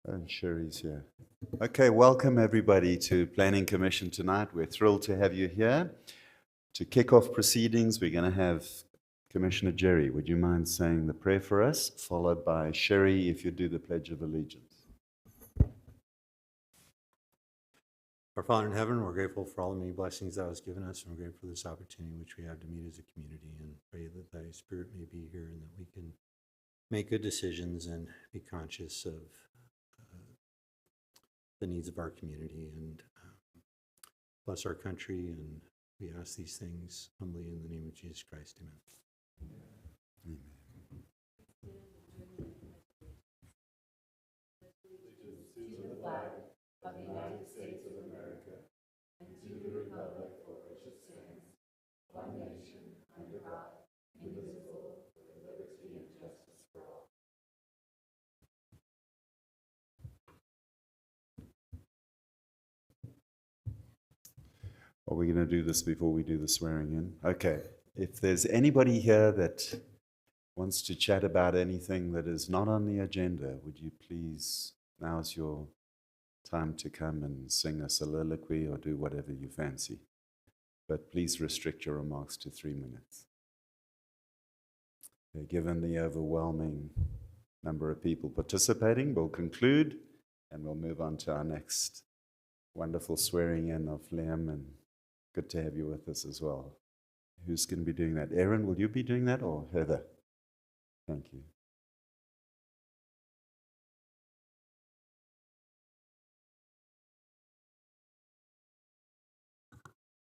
And Sherry's here. Okay, welcome everybody to Planning Commission tonight. We're thrilled to have you here. To kick off proceedings, we're going to have Commissioner Jerry. Would you mind saying the prayer for us, followed by Sherry, if you do the Pledge of Allegiance? Our Father in heaven, we're grateful for all the many blessings thou hast given us, and we're grateful for this opportunity which we have to meet as a community, and pray that thy spirit may be here and that we can make good decisions and be conscious of the needs of our community, and bless our country. And we ask these things humbly in the name of Jesus Christ. Amen. Amen. Are we going to do this before we do the swearing in? Okay. If there's anybody here that wants to chat about anything that is not on the agenda, would you please, now's your time to come and sing a soliloquy or do whatever you fancy. But please restrict your remarks to 3 minutes. Okay, given the overwhelming number of people participating, we'll conclude and we'll move on to our next wonderful swearing in of Liam, and good to have you with us as well. Who's going to be doing that? Aaron, will you be doing that, or Heather? Thank you.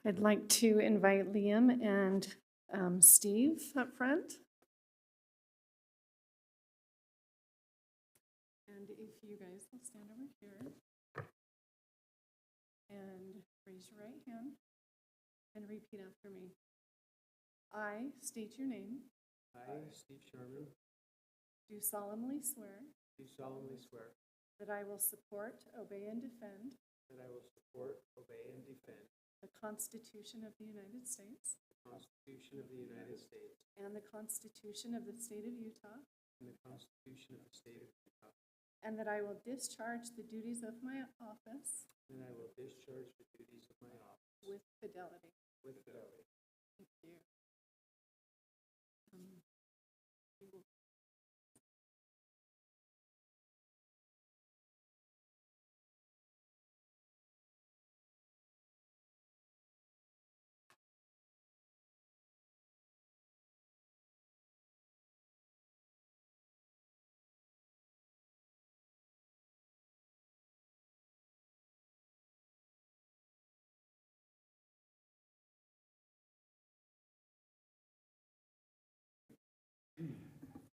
I'd like to invite Liam and Steve up front. And if you guys will stand over here and raise your right hand and repeat after me. I state your name. I, Steve Sharman, Do solemnly swear do solemnly swear that I will support, obey, and defend that I will support, obey, and defend the Constitution of the United States the Constitution of the United States and the Constitution of the State of Utah, and the Constitution of the State of Utah, and that I will discharge the duties of my office and I will discharge the duties of my office with fidelity. with fidelity. Thank you. You will-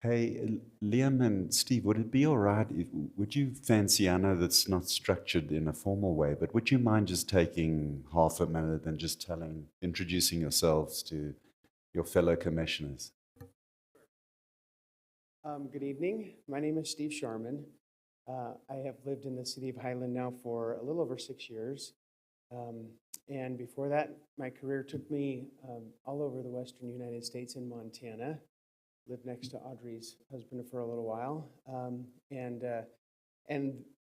Hey, Liam and Steve, would it be all right would you fancy, I know that's not structured in a formal way, but would you mind just taking half a minute and just introducing yourselves to your fellow commissioners? Good evening. My name is Steve Sharman. I have lived in the city of Highland now for a little over 6 years. And before that, my career took me all over the western United States in Montana. Lived next to Audrey's husband for a little while, and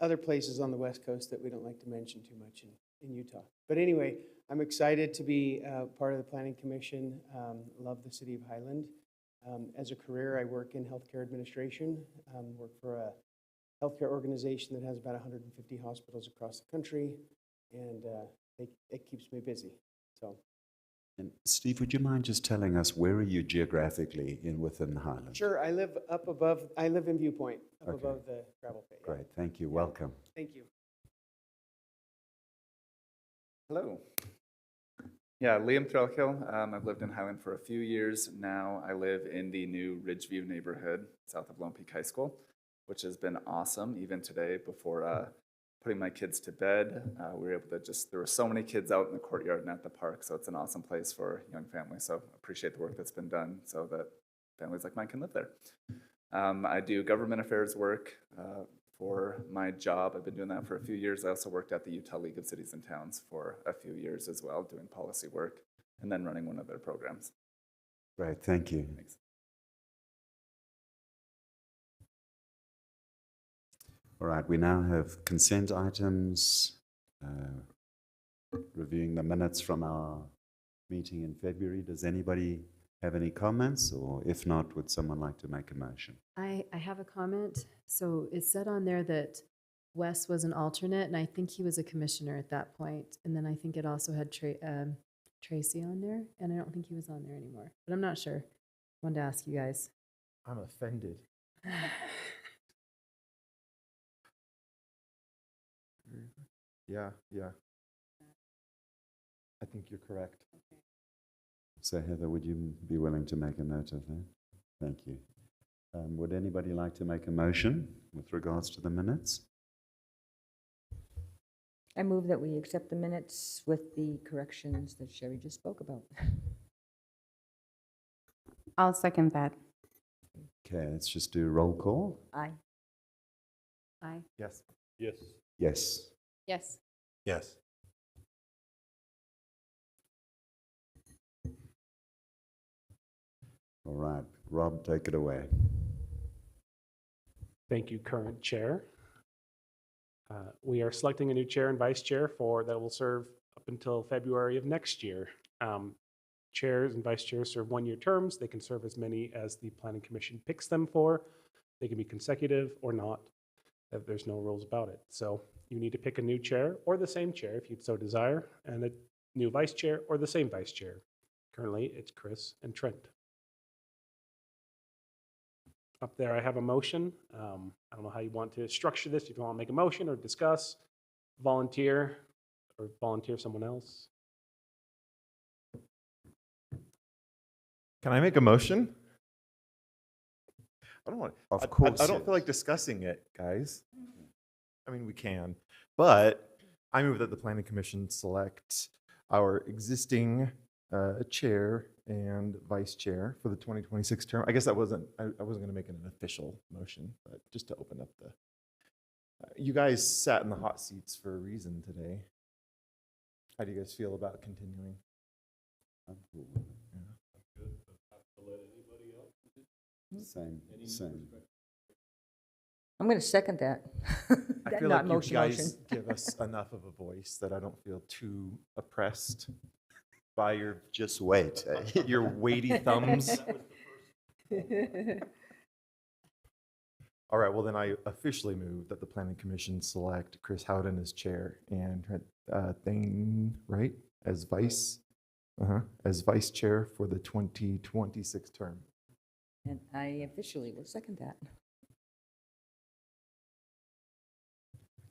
other places on the West Coast that we don't like to mention too much in Utah. But anyway, I'm excited to be part of the Planning Commission. Love the city of Highland. As a career, I work in healthcare administration, work for a healthcare organization that has about 150 hospitals across the country, and it keeps me busy. So. And Steve, would you mind just telling us where are you geographically within Highland? Sure, I live up above, I live in Viewpoint, up Okay. above the gravel pit. Yeah. Great, thank you. Welcome. Thank you. Hello. Yeah, Liam Threlkill. I've lived in Highland for a few years now. I live in the new Ridgeview neighborhood south of Lone Peak High School, which has been awesome. Even today, before putting my kids to bed, we were able to there were so many kids out in the courtyard and at the park, so it's an awesome place for young families. So I appreciate the work that's been done so that families like mine can live there. I do government affairs work for my job. I've been doing that for a few years. I also worked at the Utah League of Cities and Towns for a few years as well, doing policy work and then running one of their programs. Great, thank you. Thanks. All right, we now have consent items, reviewing the minutes from our meeting in February. Does anybody have any comments, or if not, would someone like to make a motion? I have a comment. So it said on there that Wes was an alternate, and I think he was a commissioner at that point. And then I think it also had Tracy on there, and I don't think he was on there anymore. But I'm not sure. Wanted to ask you guys. I'm offended. Yeah. I think you're correct. So Heather, would you be willing to make a note of that? Thank you. Would anybody like to make a motion with regards to the minutes? I move that we accept the minutes with the corrections that Sherry just spoke about. I'll second that. Okay, let's just do roll call. Aye. Aye. Yes. Yes. Yes. Yes. Yes. All right, Rob, take it away. Thank you, current chair. We are selecting a new chair and vice chair that will serve up until February of next year. Chairs and vice chairs serve one-year terms. They can serve as many as the planning commission picks them for. They can be consecutive or not. There's no rules about it. So you need to pick a new chair or the same chair if you'd so desire, and a new vice chair or the same vice chair. Currently, it's Chris and Trent. Up there, I have a motion. I don't know how you want to structure this, if you want to make a motion or discuss, volunteer, or volunteer someone else. Can I make a motion? I don't want. Of course I don't feel like discussing it, guys. I mean, we can, but I move that the planning commission select our existing chair and vice chair for the 2026 term. I guess I wasn't going to make it an official motion, but just to open up the. You guys sat in the hot seats for a reason today. How do you guys feel about continuing? I'm cool with it. Same. I'm going to second that. I That feel not like you motion, guys motion. give us enough of a voice that I don't feel too oppressed by your Just wait. your weighty thumbs. All right, well then I officially move that the planning commission select Chris Howden as chair and Trent Thane, right, as vice chair for the 2026 term. And I officially will second that.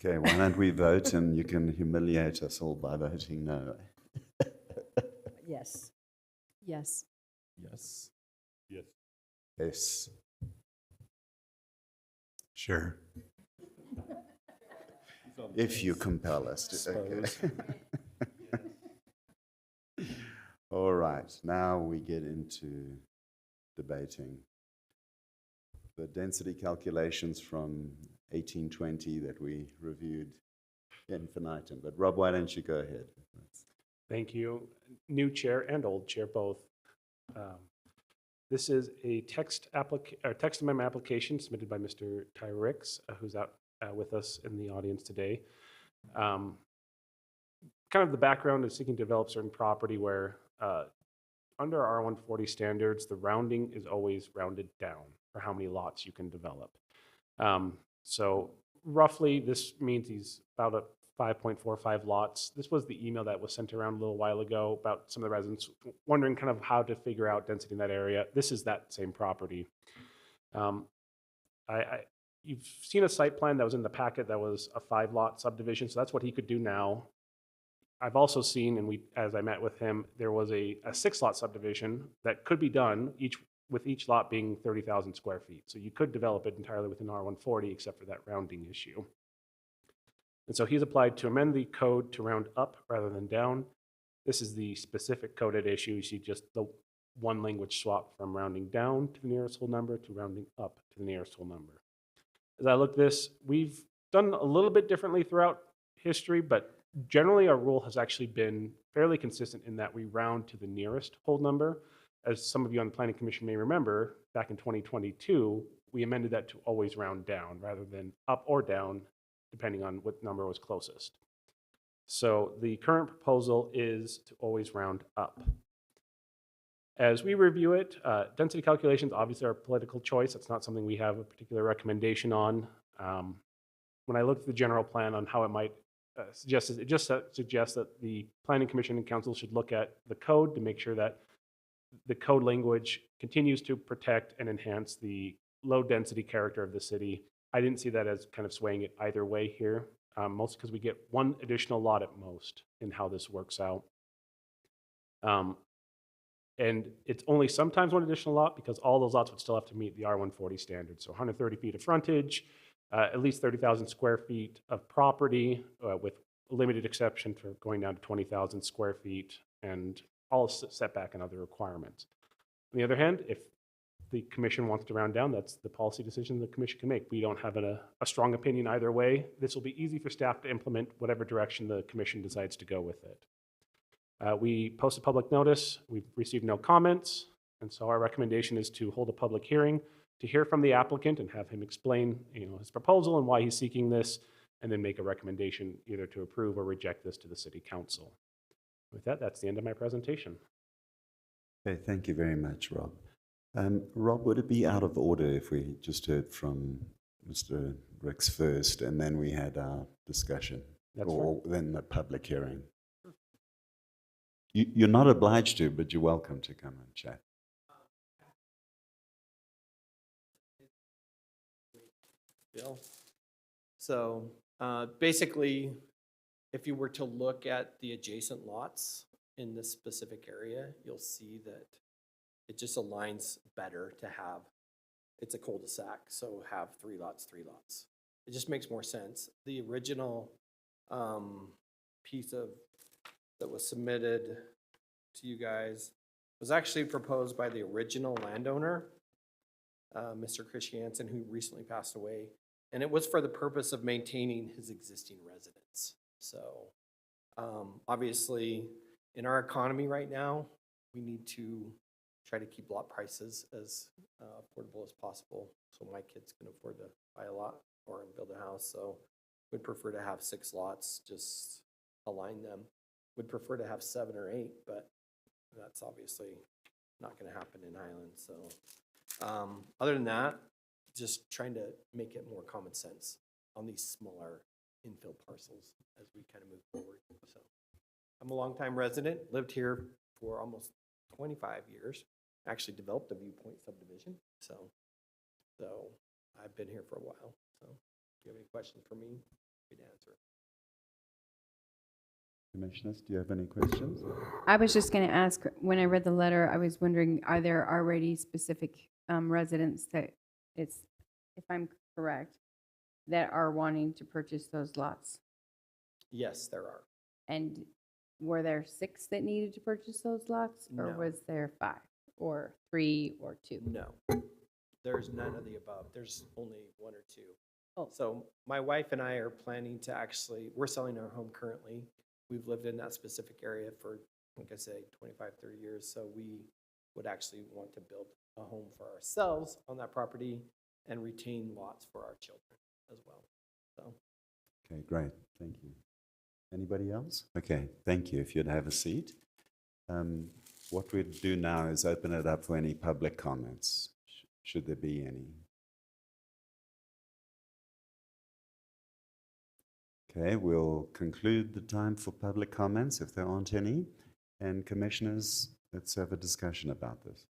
Okay, why don't we vote and you can humiliate us all by voting no. Yes. Yes. Yes. Yes. Sure. If you compel us to. Okay. All right, now we get into debating the density calculations from 1820 that we reviewed infinitum. But Rob, why don't you go ahead? Thank you. New chair and old chair both. This is a text amendment application submitted by Mr. Ty Ricks, who's out with us in the audience today. Kind of the background is seeking to develop certain property where under R140 standards, the rounding is always rounded down for how many lots you can develop. So roughly, this means he's about a 5.45 lots. This was the email that was sent around a little while ago about some of the residents wondering kind of how to figure out density in that area. This is that same property. You've seen a site plan that was in the packet that was a 5-lot subdivision, so that's what he could do now. I've also seen, and as I met with him, there was a 6-lot subdivision that could be done, with each lot being 30,000 square feet. So you could develop it entirely within R140, except for that rounding issue. And so he's applied to amend the code to round up rather than down. This is the specific coded issue. You see just the one language swap from rounding down to the nearest whole number to rounding up to the nearest whole number. As I look at this, we've done a little bit differently throughout history, but generally our rule has actually been fairly consistent in that we round to the nearest whole number. As some of you on the Planning Commission may remember, back in 2022, we amended that to always round down rather than up or down, depending on what number was closest. So the current proposal is to always round up. As we review it, density calculations obviously are a political choice. It's not something we have a particular recommendation on. When I looked at the general plan on how it might suggest, it just suggests that the Planning Commission and Council should look at the code to make sure that the code language continues to protect and enhance the low density character of the city. I didn't see that as kind of swaying it either way here, mostly because we get one additional lot at most in how this works out. And it's only sometimes one additional lot because all those lots would still have to meet the R140 standard. So 130 feet of frontage, at least 30,000 square feet of property with a limited exception for going down to 20,000 square feet and all setback and other requirements. On the other hand, if the commission wants to round down, that's the policy decision the commission can make. We don't have a strong opinion either way. This will be easy for staff to implement whatever direction the commission decides to go with it. We posted public notice. We've received no comments. And so our recommendation is to hold a public hearing to hear from the applicant and have him explain, his proposal and why he's seeking this, and then make a recommendation either to approve or reject this to the city council. With that, that's the end of my presentation. Okay, thank you very much, Rob. Rob, would it be out of order if we just heard from Mr. Ricks first and then we had our discussion? That's or then the public hearing? You're not obliged to, but you're welcome to come and chat. Bill. So basically, if you were to look at the adjacent lots in this specific area, you'll see that it just aligns better to have, it's a cul-de-sac, so have 3 lots, 3 lots. It just makes more sense. The original piece of that was submitted to you guys was actually proposed by the original landowner, Mr. Chris Jansen, who recently passed away. And it was for the purpose of maintaining his existing residence. So obviously, in our economy right now, we need to try to keep lot prices as affordable as possible so my kids can afford to buy a lot or build a house. So we'd prefer to have 6 lots, just align them. Would prefer to have 7 or 8, but that's obviously not going to happen in Highland. So other than that, just trying to make it more common sense on these smaller infill parcels as we kind of move forward. So I'm a longtime resident, lived here for almost 25 years, actually developed a Viewpoint subdivision. So I've been here for a while. So if you have any questions for me, happy to answer. Commissioners, do you have any questions? I was just going to ask, when I read the letter, I was wondering, are there already specific residents that it's, if I'm correct, that are wanting to purchase those lots? Yes, there are. And were there 6 that needed to purchase those lots? Or No. was there 5 or 3 or 2? No, there's none of the above. There's only 1 or 2. Oh. So my wife and I are planning to actually, we're selling our home currently. We've lived in that specific area for, like I say, 25, 30 years. So we would actually want to build a home for ourselves on that property and retain lots for our children as well. So. Okay, great. Thank you. Anybody else? Okay, thank you. If you'd have a seat. What we'd do now is open it up for any public comments, should there be any. Okay, we'll conclude the time for public comments if there aren't any. And commissioners, let's have a discussion about this.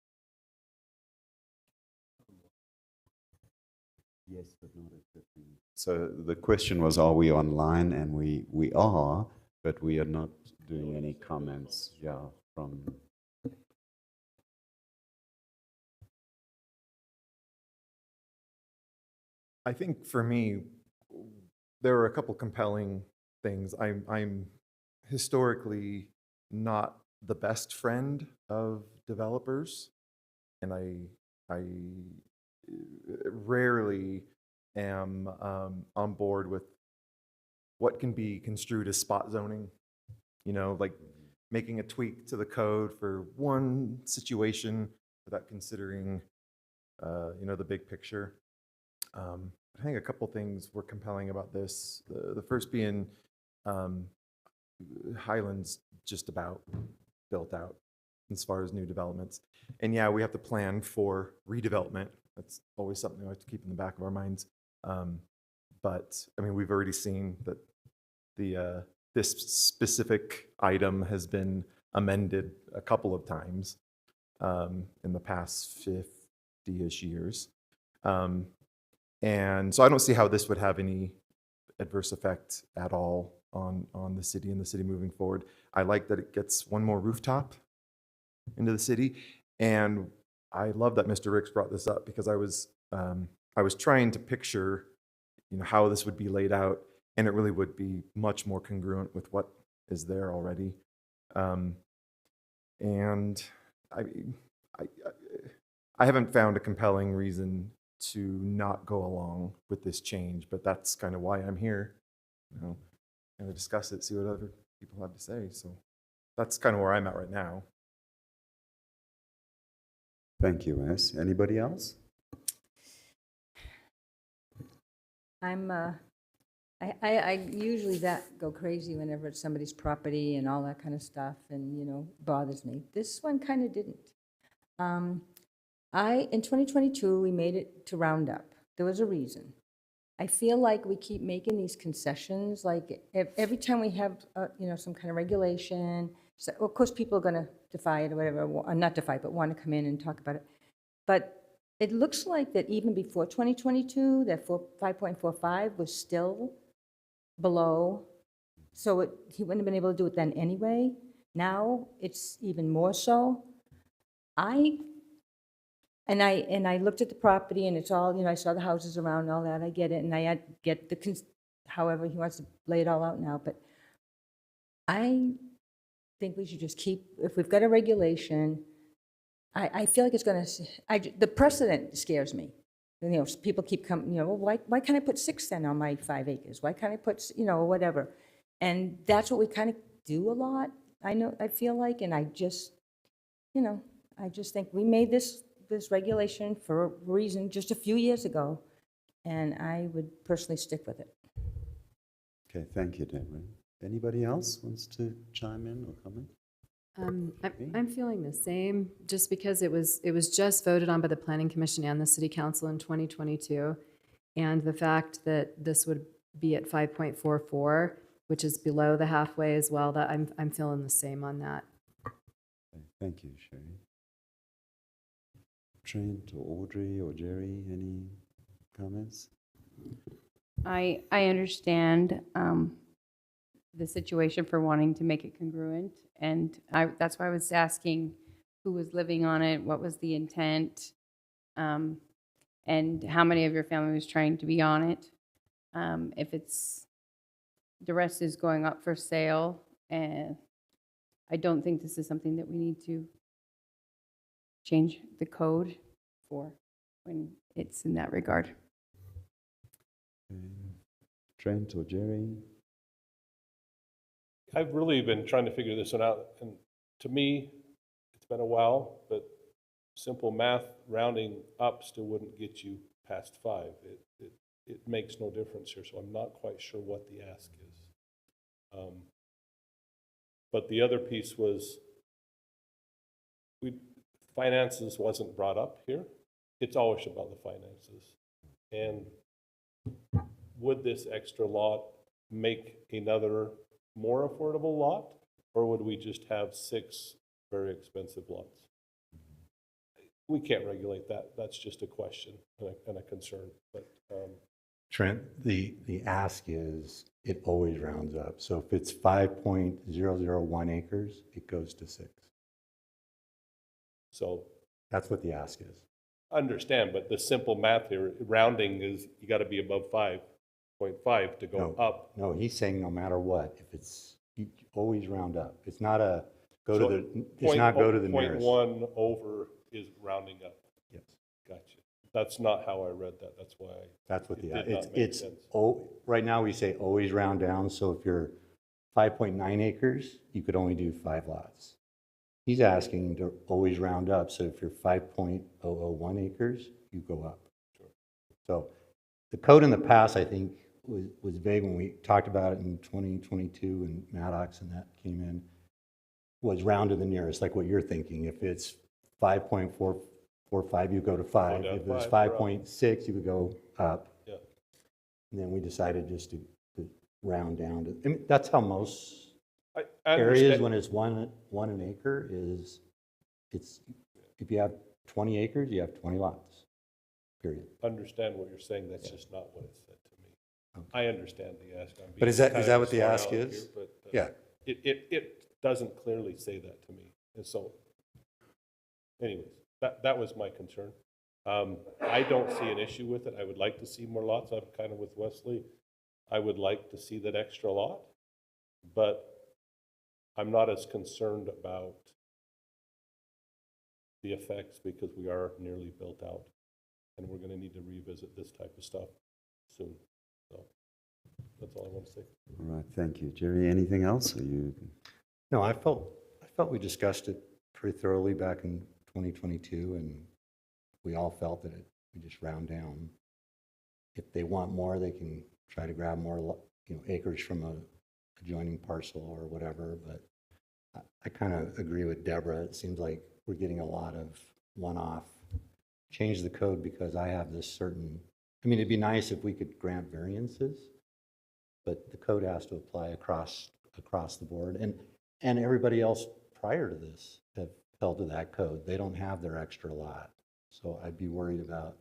Yes, but not at 15. So the question was, are we online? And we are, but we are not doing any comments, from... I think for me, there are a couple compelling things. I'm historically not the best friend of developers, and I rarely am on board with what can be construed as spot zoning. Like making a tweak to the code for one situation without considering, the big picture. I think a couple things were compelling about this. The first being um, Highlands just about built out as far as new developments. And yeah, we have to plan for redevelopment. That's always something we have to keep in the back of our minds. But I mean, we've already seen that this specific item has been amended a couple of times in the past 50-ish years. And so I don't see how this would have any adverse effect at all on the city and the city moving forward. I like that it gets one more rooftop into the city. And I love that Mr. Ricks brought this up because I was trying to picture, how this would be laid out, and it really would be much more congruent with what is there already. And I haven't found a compelling reason to not go along with this change, but that's kind of why I'm here, and to discuss it, see what other people have to say. So that's kind of where I'm at right now. Thank you, Wes. Anybody else? I usually go crazy whenever it's somebody's property and all that kind of stuff, and bothers me. This one kind of didn't. In 2022 we made it to Roundup. There was a reason. I feel like we keep making these concessions. Like every time we have some kind of regulation, so of course people are going to defy it or whatever, or not defy, but want to come in and talk about it. But it looks like that even before 2022, that 5.45 was still below. So he wouldn't have been able to do it then anyway. Now it's even more so. I looked at the property, and it's all, I saw the houses around and all that. I get it, and I get however he wants to lay it all out now. But I think we should just keep, if we've got a regulation, I feel like it's going to, the precedent scares me. People keep coming, well, why can't I put 6 then on my 5 acres? Why can't I put, whatever? And that's what we kind of do a lot, I feel like, and I just think we made this regulation for a reason just a few years ago, and I would personally stick with it. Okay, thank you, Deborah. Anybody else wants to chime in or comment? I'm feeling the same, just because it was just voted on by the Planning Commission and the City Council in 2022, and the fact that this would be at 5.44, which is below the halfway as well, that I'm feeling the same on that. Okay, thank you, Sherry. Trent or Audrey or Jerry, any comments? I understand the situation for wanting to make it congruent, and that's why I was asking who was living on it, what was the intent, and how many of your family was trying to be on it. If the rest is going up for sale, and I don't think this is something that we need to change the code for when it's in that regard. Trent or Jerry? I've really been trying to figure this one out, and to me, it's been a while, but simple math, rounding up still wouldn't get you past 5. It makes no difference here, so I'm not quite sure what the ask is. But the other piece was, finances wasn't brought up here. It's always about the finances. And would this extra lot make another more affordable lot, or would we just have 6 very expensive lots? We can't regulate that. That's just a question and a concern. But Trent, the ask is it always rounds up. So if it's 5.001 acres, it goes to 6. So that's what the ask is. Understand, but the simple math here, rounding is you got to be above 5.5 to go up. No, he's saying no matter what, if it's, you always round up. It's not a go to the nearest. 0.1 over is rounding up. Yes. Gotcha. That's not how I read that. That's why That's what it did not make it's sense. right now we say always round down. So if you're 5.9 acres, you could only do 5 lots. He's asking to always round up. So if you're 5.001 acres, you go up. Sure. So the code in the past, I think, was vague when we talked about it in 2022 and Maddox and that came in, was round to the nearest, like what you're thinking. If it's 5.445, you go to 5. down If it's 5, you're up. 5.6, you would go up. Yeah. And then we decided just to round down to, I mean, that's how most I areas, understand- when it's one an acre, it's, if you have 20 acres, you have 20 lots, period. understand what you're saying, that's just not what it said to me. Okay. I understand the ask. I'm But is being that kind of a what the smart ask aleck is? here, but, Yeah. It doesn't clearly say that to me, and so, anyways, that was my concern. I don't see an issue with it, I would like to see more lots, I'm kind of with Wesley. I would like to see that extra lot, but I'm not as concerned about the effects because we are nearly built out, and we're gonna need to revisit this type of stuff soon, so that's all I want to say. All right, thank you. Jerry, anything else? Are you, No, I felt we discussed it pretty thoroughly back in 2022, and we all felt that we just round down. If they want more, they can try to grab more, acres from a adjoining parcel or whatever, but I kind of agree with Deborah. It seems like we're getting a lot of one-off. Change the code because I have this certain, I mean, it'd be nice if we could grant variances, but the code has to apply across the board. And everybody else prior to this have held to that code. They don't have their extra lot. So I'd be worried about,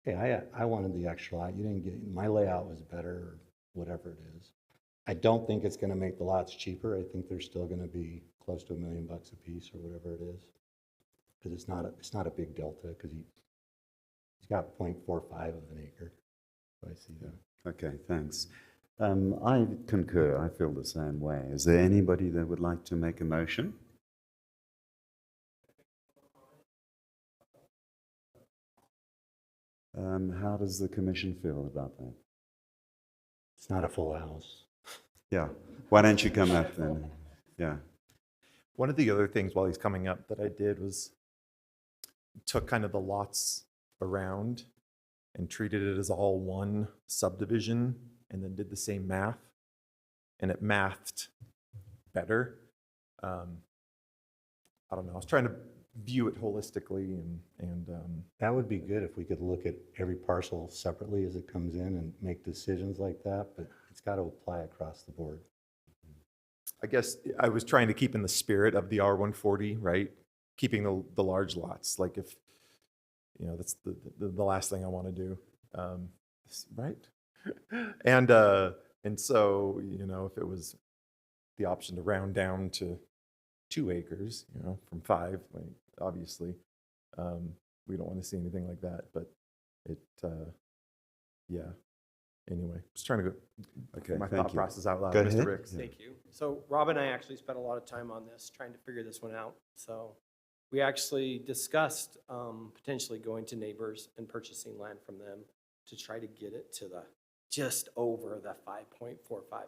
hey, I wanted the extra lot. You didn't get, my layout was better, or whatever it is. I don't think it's going to make the lots cheaper. I think they're still going to be close to $1 million a piece or whatever it is. Because it's not a big delta, because he's got 0.45 of an acre. So I see that. okay, thanks. I concur, I feel the same way. Is there anybody that would like to make a motion? How does the commission feel about that? It's not a full house. Yeah, why don't you come up then? Yeah, One of the other things while he's coming up that I did was took kind of the lots around and treated it as all one subdivision and then did the same math. And it mathed better. I don't know, I was trying to view it holistically and That would be good if we could look at every parcel separately as it comes in and make decisions like that, but it's got to apply across the board. I guess I was trying to keep in the spirit of the R140, right? Keeping the large lots, like if, that's the last thing I want to do, right? And so, if it was the option to round down to 2 acres, from 5, like, obviously, we don't want to see anything like that, but yeah. Anyway, just trying to go my thank thought you. process out loud, Go Mr. ahead. Ricks. Yeah. Thank you. So Rob and I actually spent a lot of time on this, trying to figure this one out. So we actually discussed potentially going to neighbors and purchasing land from them to try to get it to just over the 5.45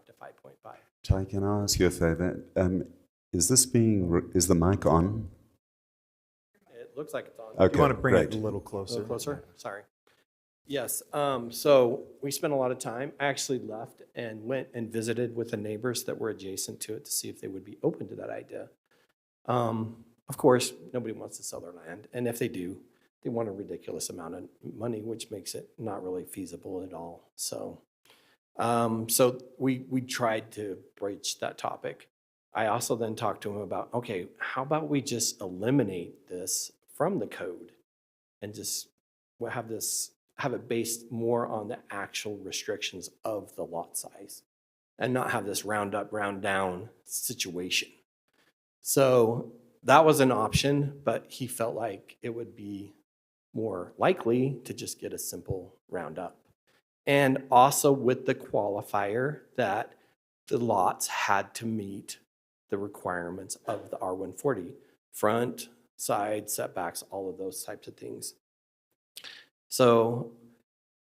to 5.5. Ty, can I ask you a favor? Is the mic on? It looks like it's on. Okay, You want to bring it great. a little A little closer? closer? Sorry. Yes, so we spent a lot of time. I actually left and went and visited with the neighbors that were adjacent to it to see if they would be open to that idea. Of course, nobody wants to sell their land, and if they do, they want a ridiculous amount of money, which makes it not really feasible at all. So, we tried to broach that topic. I also then talked to him about, okay, how about we just eliminate this from the code and just have it based more on the actual restrictions of the lot size and not have this round up, round down situation. So that was an option, but he felt like it would be more likely to just get a simple round up. And also with the qualifier that the lots had to meet the requirements of the R140, front, side, setbacks, all of those types of things. So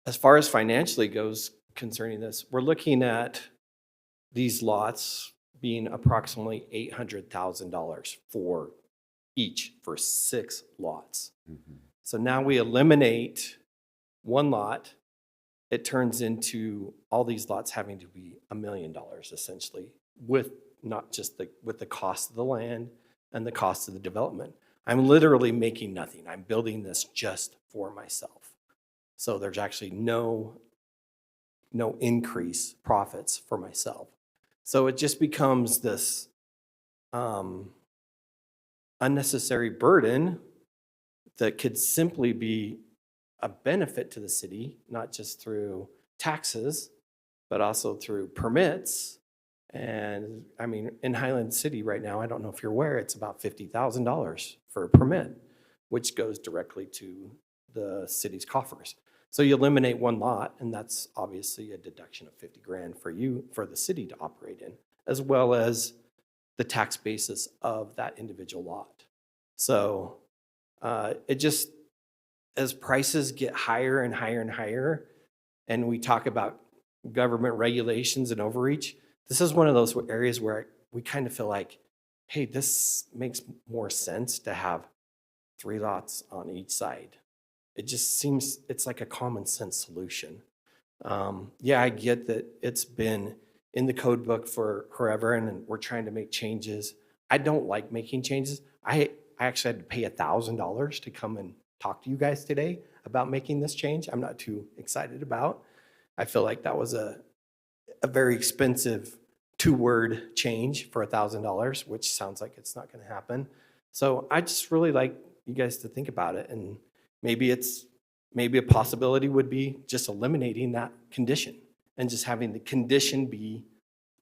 as far as financially goes concerning this, we're looking at these lots being approximately $800,000 for each, for 6 lots. Mhm. So now we eliminate one lot. it turns into all these lots having to be $1 million essentially, with not just with the cost of the land and the cost of the development. I'm literally making nothing. I'm building this just for myself. So there's actually no increase profits for myself. So it just becomes this unnecessary burden that could simply be a benefit to the city, not just through taxes, but also through permits. And I mean, in Highland City right now, I don't know if you're aware, it's about $50,000 for a permit, which goes directly to the city's coffers. So you eliminate one lot, and that's obviously a deduction of 50 grand for you, for the city to operate in, as well as the tax basis of that individual lot. So it just, as prices get higher and higher and higher, and we talk about government regulations and overreach, this is one of those areas where we kind of feel like, hey, this makes more sense to have 3 lots on each side. It just seems, it's like a common sense solution. Yeah, I get that it's been in the code book for forever and we're trying to make changes. I don't like making changes. I actually had to pay $1,000 to come and talk to you guys today about making this change. I'm not too excited about. I feel like that was a very expensive 2-word change for $1,000, which sounds like it's not going to happen. So I just really like you guys to think about it, and maybe a possibility would be just eliminating that condition and just having the condition be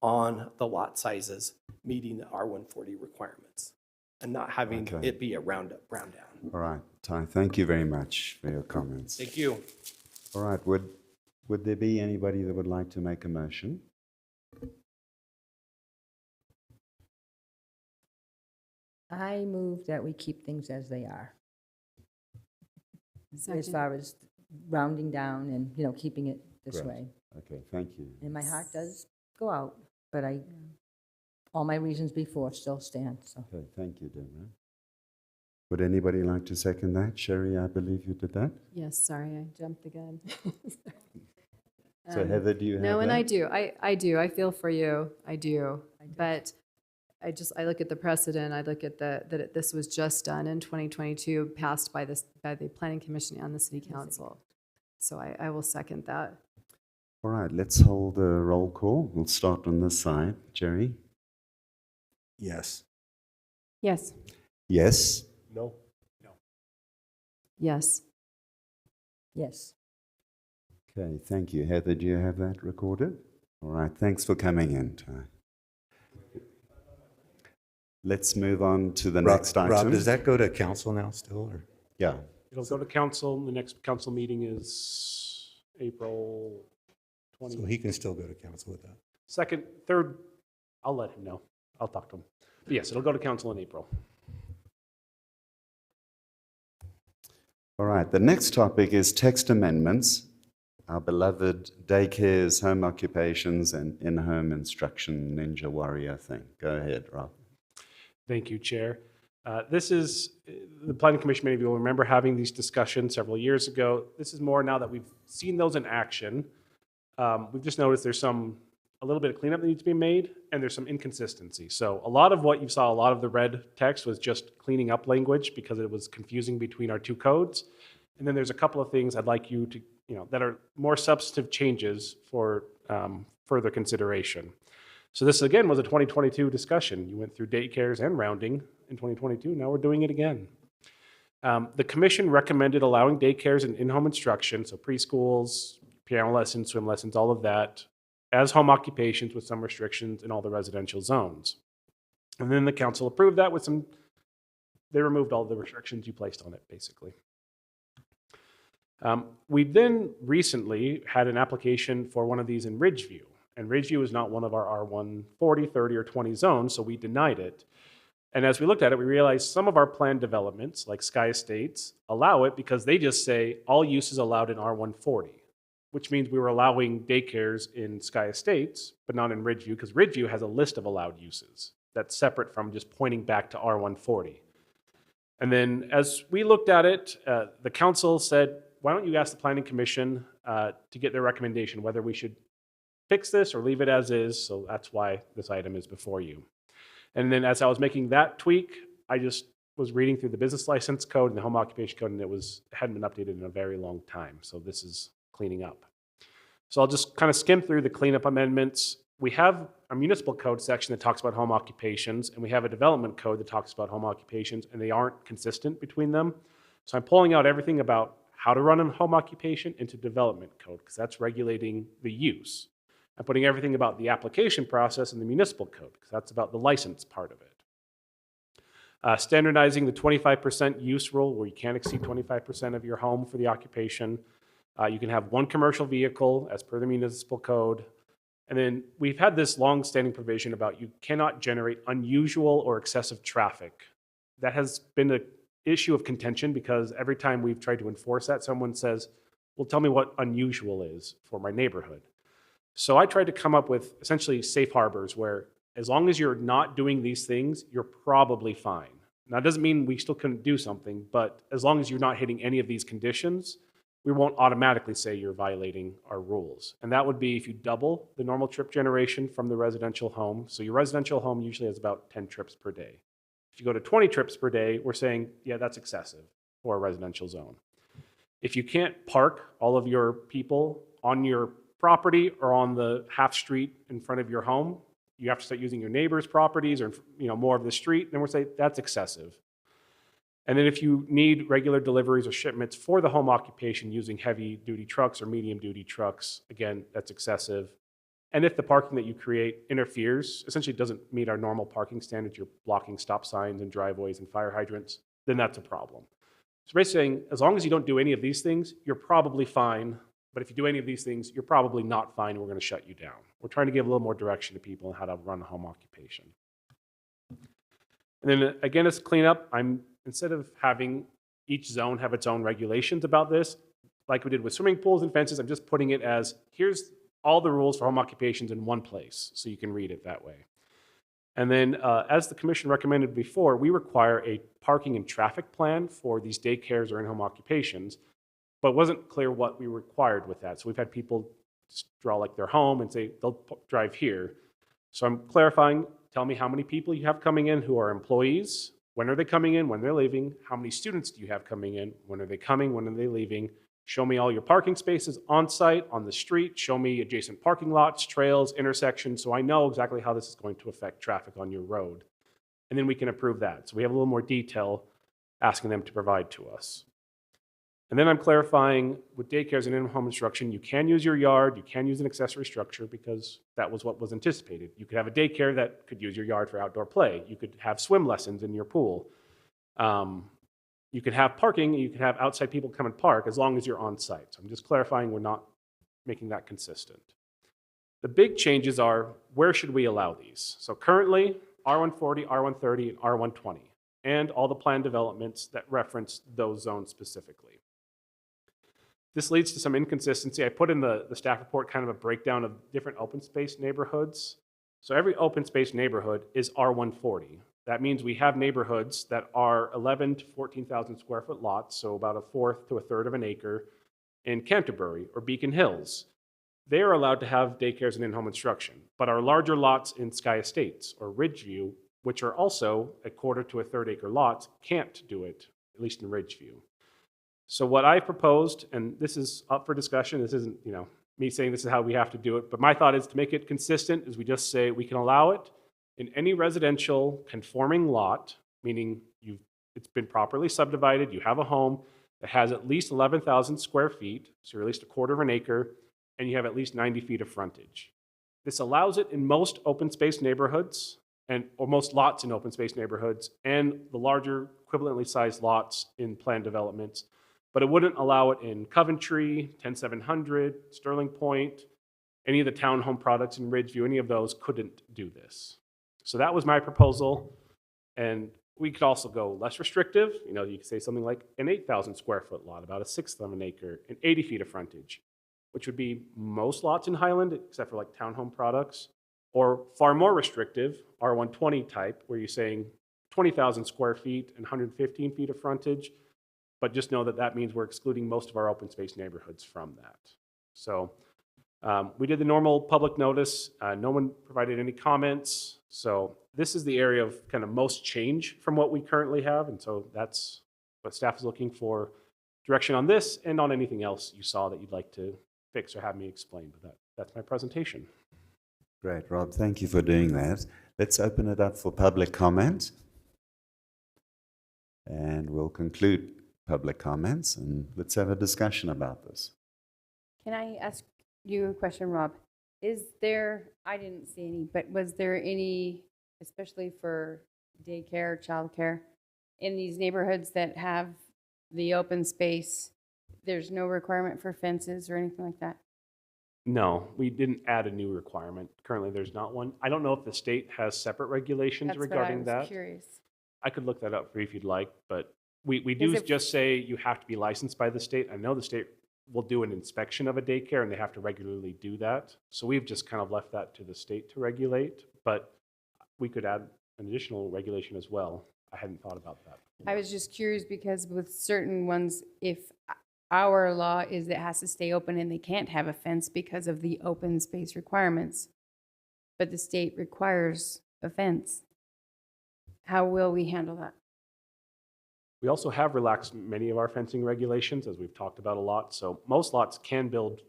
on the lot sizes meeting the R140 requirements and not having it be a round up, round down. All right, Ty, thank you very much for your comments. Thank you. All right, would there be anybody that would like to make a motion? I move that we keep things as they are, as Second. far as rounding down and, you know, keeping it this Great. way. Okay, thank you. And my heart does go out, but all my reasons before still stand, so. Okay, thank you, Deborah. Would anybody like to second that? Sherry, I believe you did that. Yes, sorry, I jumped the gun. So Heather, do you have No, and that? I do. I do. I feel for you. I do. But I look at the precedent. I look at this was just done in 2022, passed by the Planning Commission and the City Council. So I will second that. All right, let's hold a roll call. We'll start on this side. Jerry? Yes. Yes. Yes. No? Yes. Yes. Okay, thank you. Heather, do you have that recorded? All right, thanks for coming in, Ty. Let's move on to the next item. Rob, does that go to council now still, or? Yeah. It'll go to council. The next council meeting is April 20. So he can still go to council with that? Second, third, I'll let him know. I'll talk to him. But yes, it'll go to council in April. All right, the next topic is text amendments, our beloved daycares, home occupations, and in-home instruction ninja warrior thing. Go ahead, Rob. Thank you, Chair. This is, the Planning Commission, many of you will remember having these discussions several years ago. This is more now that we've seen those in action. We've just noticed there's a little bit of cleanup that needs to be made, and there's some inconsistency. So a lot of what you saw, a lot of the red text was just cleaning up language because it was confusing between our 2 codes. And then there's a couple of things I'd like you to, that are more substantive changes for further consideration. So this, again, was a 2022 discussion. You went through daycares and rounding in 2022. Now we're doing it again. The commission recommended allowing daycares and in-home instruction, so preschools, piano lessons, swim lessons, all of that, as home occupations with some restrictions in all the residential zones. And then the council approved that with they removed all the restrictions you placed on it, basically. We then recently had an application for one of these in Ridgeview. And Ridgeview is not one of our R140, 30, or 20 zones, so we denied it. And as we looked at it, we realized some of our planned developments, like Sky Estates, allow it because they just say all uses allowed in R140, which means we were allowing daycares in Sky Estates, but not in Ridgeview, because Ridgeview has a list of allowed uses that's separate from just pointing back to R140. And then as we looked at it, the council said, why don't you ask the Planning Commission to get their recommendation, whether we should fix this or leave it as is. So that's why this item is before you. And then as I was making that tweak, I just was reading through the business license code and the home occupation code, and it hadn't been updated in a very long time. So this is cleaning up. So I'll just kind of skim through the cleanup amendments. We have a municipal code section that talks about home occupations, and we have a development code that talks about home occupations, and they aren't consistent between them. So I'm pulling out everything about how to run a home occupation into development code, because that's regulating the use. I'm putting everything about the application process in the municipal code, because that's about the license part of it. Standardizing the 25% use rule, where you can't exceed 25% of your home for the occupation. You can have one commercial vehicle as per the municipal code. And then we've had this long-standing provision about you cannot generate unusual or excessive traffic. That has been an issue of contention, because every time we've tried to enforce that, someone says, well, tell me what unusual is for my neighborhood. So I tried to come up with essentially safe harbors where as long as you're not doing these things, you're probably fine. Now, it doesn't mean we still couldn't do something, but as long as you're not hitting any of these conditions, we won't automatically say you're violating our rules. And that would be if you double the normal trip generation from the residential home. So your residential home usually has about 10 trips per day. If you go to 20 trips per day, we're saying, yeah, that's excessive for a residential zone. If you can't park all of your people on your property or on the half street in front of your home, you have to start using your neighbor's properties or more of the street, then we're saying that's excessive. And then if you need regular deliveries or shipments for the home occupation using heavy duty trucks or medium duty trucks, again, that's excessive. And if the parking that you create interferes, essentially doesn't meet our normal parking standards, you're blocking stop signs and driveways and fire hydrants, then that's a problem. So basically saying, as long as you don't do any of these things, you're probably fine. But if you do any of these things, you're probably not fine, and we're going to shut you down. We're trying to give a little more direction to people on how to run a home occupation. And then again, as cleanup, instead of having each zone have its own regulations about this, like we did with swimming pools and fences, I'm just putting it as, here's all the rules for home occupations in one place, so you can read it that way. And then, as the commission recommended before, we require a parking and traffic plan for these daycares or in-home occupations, but it wasn't clear what we required with that. So we've had people just draw like their home and say they'll drive here. So I'm clarifying, tell me how many people you have coming in who are employees, when are they coming in, when they're leaving, how many students do you have coming in, when are they coming, when are they leaving, show me all your parking spaces on site, on the street, show me adjacent parking lots, trails, intersections, so I know exactly how this is going to affect traffic on your road. And then we can approve that. So we have a little more detail asking them to provide to us. And then I'm clarifying with daycares and in-home instruction, you can use your yard, you can use an accessory structure because that was what was anticipated. You could have a daycare that could use your yard for outdoor play. You could have swim lessons in your pool. You could have parking, you could have outside people come and park as long as you're on site. So I'm just clarifying we're not making that consistent. The big changes are, where should we allow these? So currently, R140, R130, and R120, and all the planned developments that reference those zones specifically. This leads to some inconsistency. I put in the staff report kind of a breakdown of different open space neighborhoods. So every open space neighborhood is R140. That means we have neighborhoods that are 11 to 14,000 square foot lots, so about a fourth to a third of an acre, in Canterbury or Beacon Hills. They are allowed to have daycares and in-home instruction, but our larger lots in Sky Estates or Ridgeview, which are also a quarter to a third acre lots, can't do it, at least in Ridgeview. So what I proposed, and this is up for discussion, this isn't me saying this is how we have to do it, but my thought is to make it consistent is we just say we can allow it in any residential conforming lot, meaning it's been properly subdivided, you have a home that has at least 11,000 square feet, so you're at least a quarter of an acre, and you have at least 90 feet of frontage. This allows it in most open space neighborhoods, or most lots in open space neighborhoods, and the larger equivalently sized lots in planned developments. But it wouldn't allow it in Coventry, 10700, Sterling Point, any of the townhome products in Ridgeview, any of those couldn't do this. So that was my proposal. And we could also go less restrictive. You could say something like an 8,000 square foot lot, about a sixth of an acre, and 80 feet of frontage, which would be most lots in Highland, except for like townhome products, or far more restrictive, R120 type, where you're saying 20,000 square feet and 115 feet of frontage. But just know that that means we're excluding most of our open space neighborhoods from that. So we did the normal public notice. No one provided any comments. So this is the area of kind of most change from what we currently have. And so that's what staff is looking for, direction on this and on anything else you saw that you'd like to fix or have me explain. But that's my presentation. Great, Rob. Thank you for doing that. Let's open it up for public comment. And we'll conclude public comments and let's have a discussion about this. Can I ask you a question, Rob? Is there, I didn't see any, but was there any, especially for daycare, childcare, in these neighborhoods that have the open space, there's no requirement for fences or anything like that? No, we didn't add a new requirement. Currently, there's not one. I don't know if the state has separate regulations That's regarding what I was that. curious. I could look that up for you if you'd like, but we do Is it- just say you have to be licensed by the state. I know the state will do an inspection of a daycare and they have to regularly do that. So we've just kind of left that to the state to regulate, but we could add an additional regulation as well. I hadn't thought about that. I was just curious because with certain ones, if our law is it has to stay open and they can't have a fence because of the open space requirements, but the state requires a fence, how will we handle that? We also have relaxed many of our fencing regulations, as we've talked about a lot. So most lots can build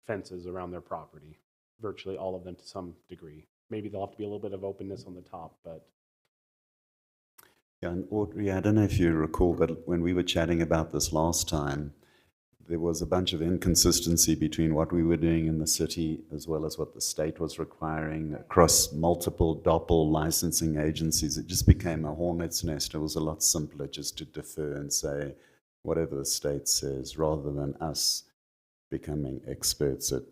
fences around their property, virtually all of them to some degree. Maybe there'll have to be a little bit of openness on the top, but Yeah, and Audrey, I don't know if you recall, but when we were chatting about this last time, there was a bunch of inconsistency between what we were doing in the city as well as what the state was requiring across multiple DOPL licensing agencies. It just became a hornet's nest. It was a lot simpler just to defer and say whatever the state says rather than us becoming experts at,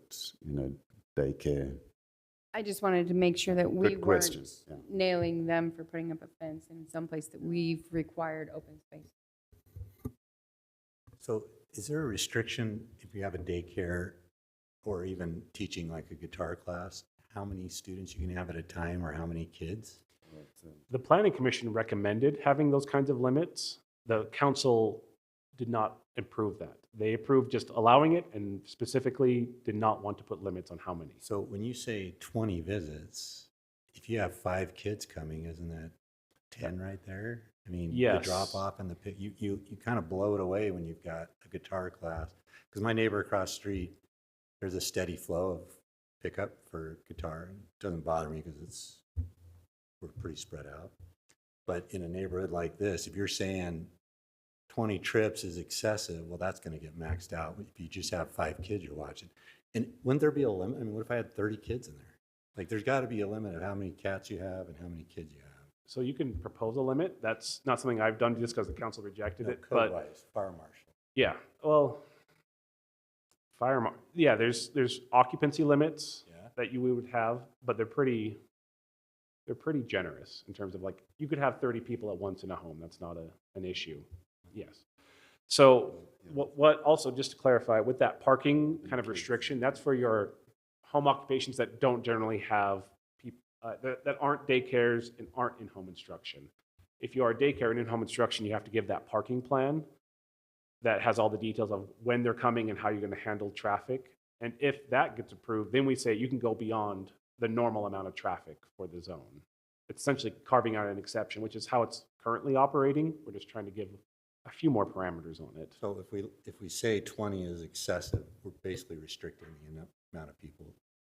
daycare. I just wanted to make sure that we Good weren't question, yeah. nailing them for putting up a fence in some place that we've required open space. So is there a restriction if you have a daycare or even teaching like a guitar class, how many students you can have at a time or how many kids? the planning commission recommended having those kinds of limits. The council did not approve that. They approved just allowing it and specifically did not want to put limits on how many. So when you say 20 visits, if you have 5 kids coming, isn't that 10 right there? I mean, Yes. the drop off and the pick, you kind of blow it away when you've got a guitar class. Because my neighbor across the street, there's a steady flow of pickup for guitar. It doesn't bother me because we're pretty spread out. But in a neighborhood like this, if you're saying 20 trips is excessive, well, that's going to get maxed out if you just have 5 kids you're watching. And wouldn't there be a limit? I mean, what if I had 30 kids in there? Like, there's got to be a limit of how many cats you have and how many kids you have. So you can propose a limit. That's not something I've done just because the council rejected No, it. But code-wise, fire marshal. yeah, well, there's occupancy limits Yeah. that you would have, but they're pretty generous in terms of like, you could have 30 people at once in a home. That's not an issue. Yes. So what also, just to clarify, with that parking kind of restriction, that's for your home occupations that don't generally have people, that aren't daycares and aren't in-home instruction. If you are a daycare and in-home instruction, you have to give that parking plan that has all the details of when they're coming and how you're going to handle traffic. And if that gets approved, then we say you can go beyond the normal amount of traffic for the zone. It's essentially carving out an exception, which is how it's currently operating. We're just trying to give a few more parameters on it. So if we say 20 is excessive, we're basically restricting the amount of people.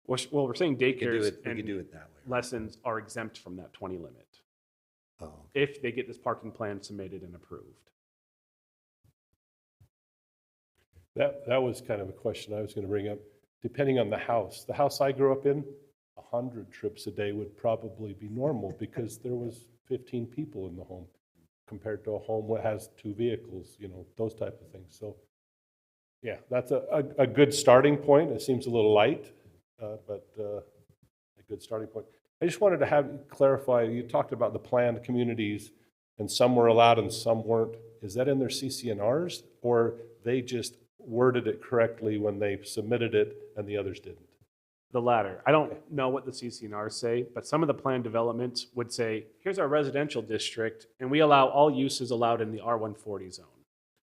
Well, we're saying We could do daycares it, we could do and it that way. right? lessons are exempt from that 20 limit Oh, if they get this parking plan submitted and approved. That was kind of a question I was going to bring up. Depending on the house I grew up in, 100 trips a day would probably be normal because there was 15 people in the home compared to a home that has 2 vehicles, those type of things. So yeah, that's a good starting point. It seems a little light, but a good starting point. I just wanted to have you clarify, you talked about the planned communities and some were allowed and some weren't. Is that in their CCNRs or they just worded it correctly when they submitted it and the others didn't? The latter. I don't know what the CCNRs say, but some of the planned developments would say, here's our residential district, and we allow all uses allowed in the R140 zone.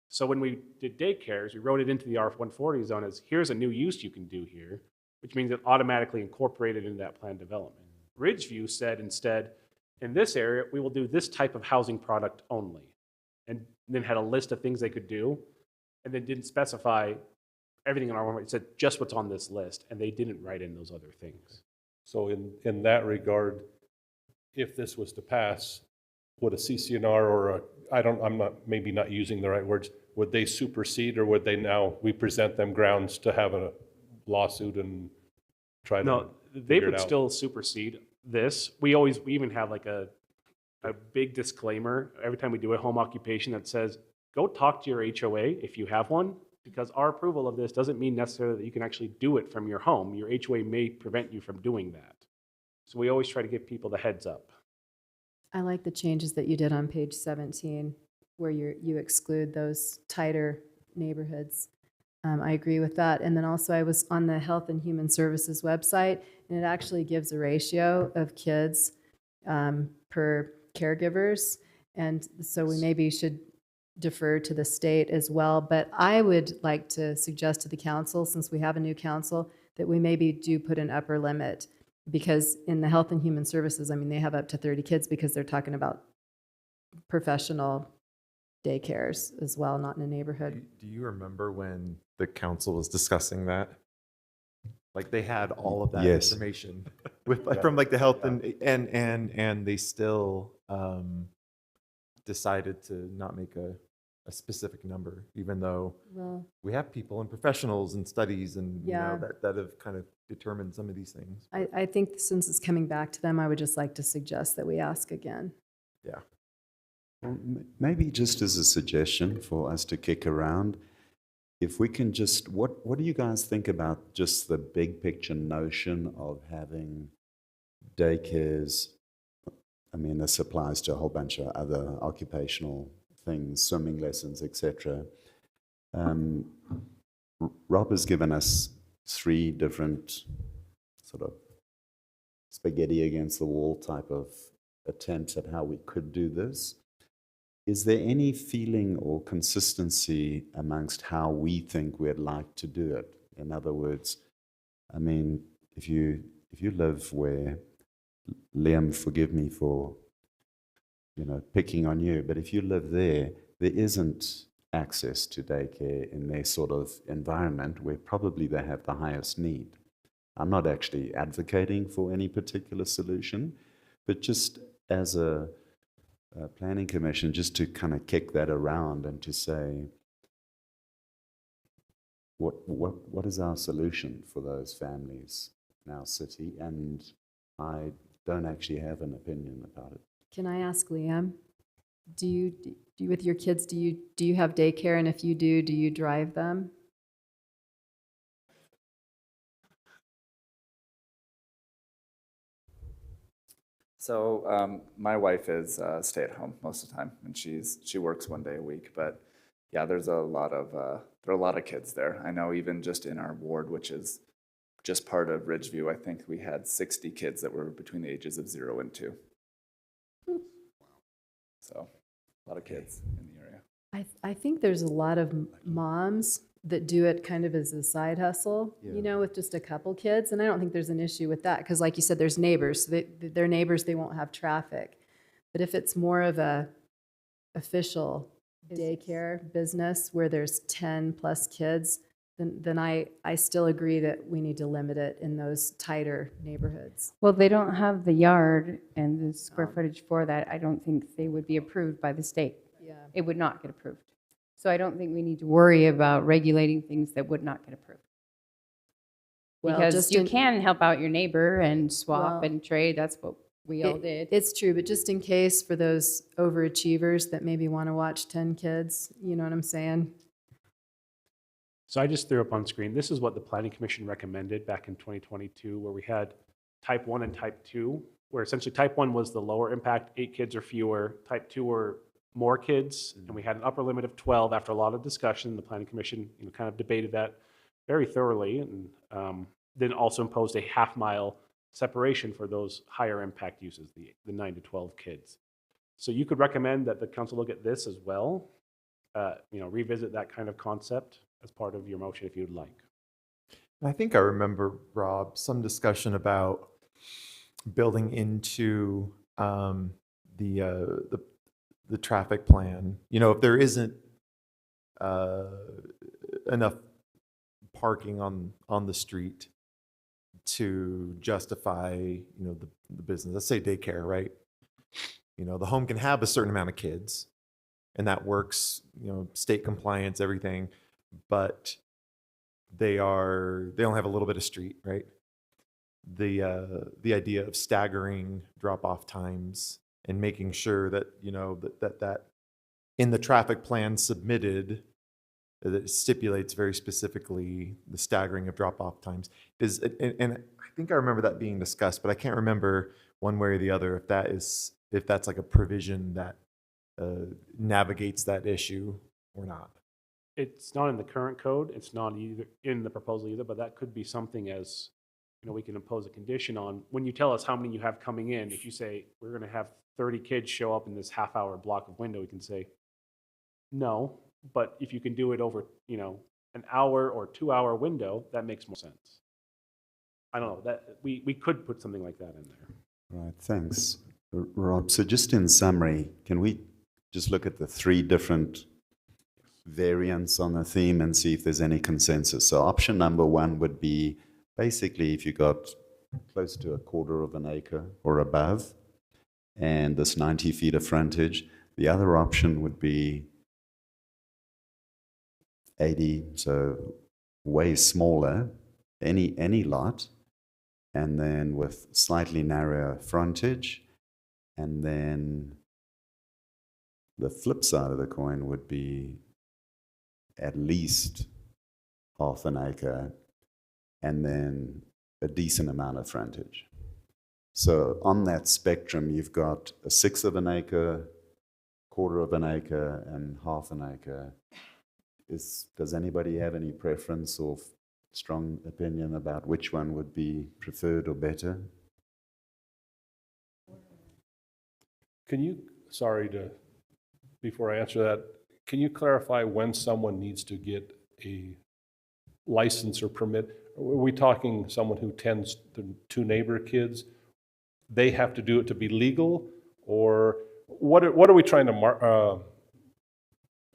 So when we did daycares, we wrote it into the R140 zone as, here's a new use you can do here, which means it automatically incorporated into that plan development. Ridgeview said instead, in this area, we will do this type of housing product only. And then had a list of things they could do, and then didn't specify everything in R140. It said just what's on this list, and they didn't write in those other things. So in that regard, if this was to pass, would a CCNR or a, I'm not, maybe not using the right words, would they supersede, or would they now, we present them grounds to have a lawsuit and try to No, they figure it would out? still supersede this. We even have like a big disclaimer every time we do a home occupation that says, go talk to your HOA if you have one, because our approval of this doesn't mean necessarily that you can actually do it from your home. Your HOA may prevent you from doing that. So we always try to give people the heads up. I like the changes that you did on page 17, where you exclude those tighter neighborhoods. I agree with that. And then also I was on the Health and Human Services website, and it actually gives a ratio of kids per caregivers. And so we maybe should defer to the state as well. But I would like to suggest to the council, since we have a new council, that we maybe do put an upper limit. Because in the Health and Human Services, I mean, they have up to 30 kids because they're talking about professional daycares as well, not in a neighborhood. Do you remember when the council was discussing that? Like they had all of that Yes. information with from like the health and they still decided to not make a specific number, even though Well, we have people and professionals and studies and Yeah. you know that have kind of determined some of these things. I think since it's coming back to them, I would just like to suggest that we ask again. Yeah. Well, maybe just as a suggestion for us to kick around, if we can just, what do you guys think about just the big picture notion of having daycares? I mean, this applies to a whole bunch of other occupational things, swimming lessons, etc. Rob has given us 3 different sort of spaghetti against the wall type of attempts at how we could do this. Is there any feeling or consistency amongst how we think we'd like to do it? In other words, I mean, if you live where, Liam, forgive me for, picking on you, but if you live there, there isn't access to daycare in their sort of environment where probably they have the highest need. I'm not actually advocating for any particular solution, but just as a planning commission, just to kind of kick that around and to say, what is our solution for those families in our city? And I don't actually have an opinion about it. Can I ask Liam, do you with your kids, do you have daycare? And if you do you drive them? So my wife is stay at home most of the time, and she works 1 day a week. But yeah, there are a lot of kids there. I know even just in our ward, which is just part of Ridgeview, I think we had 60 kids that were between the ages of 0 and 2. So a lot of kids in the area. I think there's a lot of moms that do it kind of as a side hustle, with just a couple kids. And I don't think there's an issue with that because like you said, there's neighbors. So they're neighbors, they won't have traffic. But if it's more of a official daycare business where there's 10 plus kids, then I still agree that we need to limit it in those tighter neighborhoods. Well, they don't have the yard and the square footage for that. I don't think they would be approved by the state. Yeah. It would not get approved. So I don't think we need to worry about regulating things that would not get approved. Well, Because just you in- can help out your neighbor and swap Well, and trade. That's what we all did. It's true, but just in case for those overachievers that maybe want to watch 10 kids, you know what I'm saying? So I just threw up on screen, this is what the Planning Commission recommended back in 2022, where we had type 1 and type 2, where essentially type 1 was the lower impact, 8 kids or fewer. Type 2 were more kids, and we had an upper limit of 12 after a lot of discussion. The Planning Commission kind of debated that very thoroughly, and then also imposed a half-mile separation for those higher impact uses, the 9 to 12 kids. So you could recommend that the council look at this as well. revisit that kind of concept as part of your motion if you'd like. I think I remember, Rob, some discussion about building into the traffic plan. If there isn't enough parking on the street to justify, the business. Let's say daycare, right? The home can have a certain amount of kids, and that works. State compliance, everything, but they only have a little bit of street, right? The idea of staggering drop-off times and making sure that that in the traffic plan submitted, that it stipulates very specifically the staggering of drop-off times. And I think I remember that being discussed, but I can't remember one way or the other if that's like a provision that navigates that issue or not. It's not in the current code. It's not either in the proposal either, but that could be something as, we can impose a condition on. When you tell us how many you have coming in, if you say, we're going to have 30 kids show up in this half-hour block of window, we can say, no. But if you can do it over, an hour or 2-hour window, that makes more sense. I don't know, that we could put something like that in there. Right, thanks. Rob, so just in summary, can we just look at the 3 different variants on the theme and see if there's any consensus? So option number 1 would be basically if you got close to 1/4 of an acre or above and this 90 feet of frontage. The other option would be 80, so way smaller, any lot, and then with slightly narrower frontage. And then the flip side of the coin would be at least half an acre and then a decent amount of frontage. So on that spectrum, you've got 1/6 of an acre, 1/4 of an acre, and half an acre. Does anybody have any preference or strong opinion about which one would be preferred or better? Can you, before I answer that, can you clarify when someone needs to get a license or permit? Are we talking someone who tends to neighbor kids? They have to do it to be legal? Or what are we trying to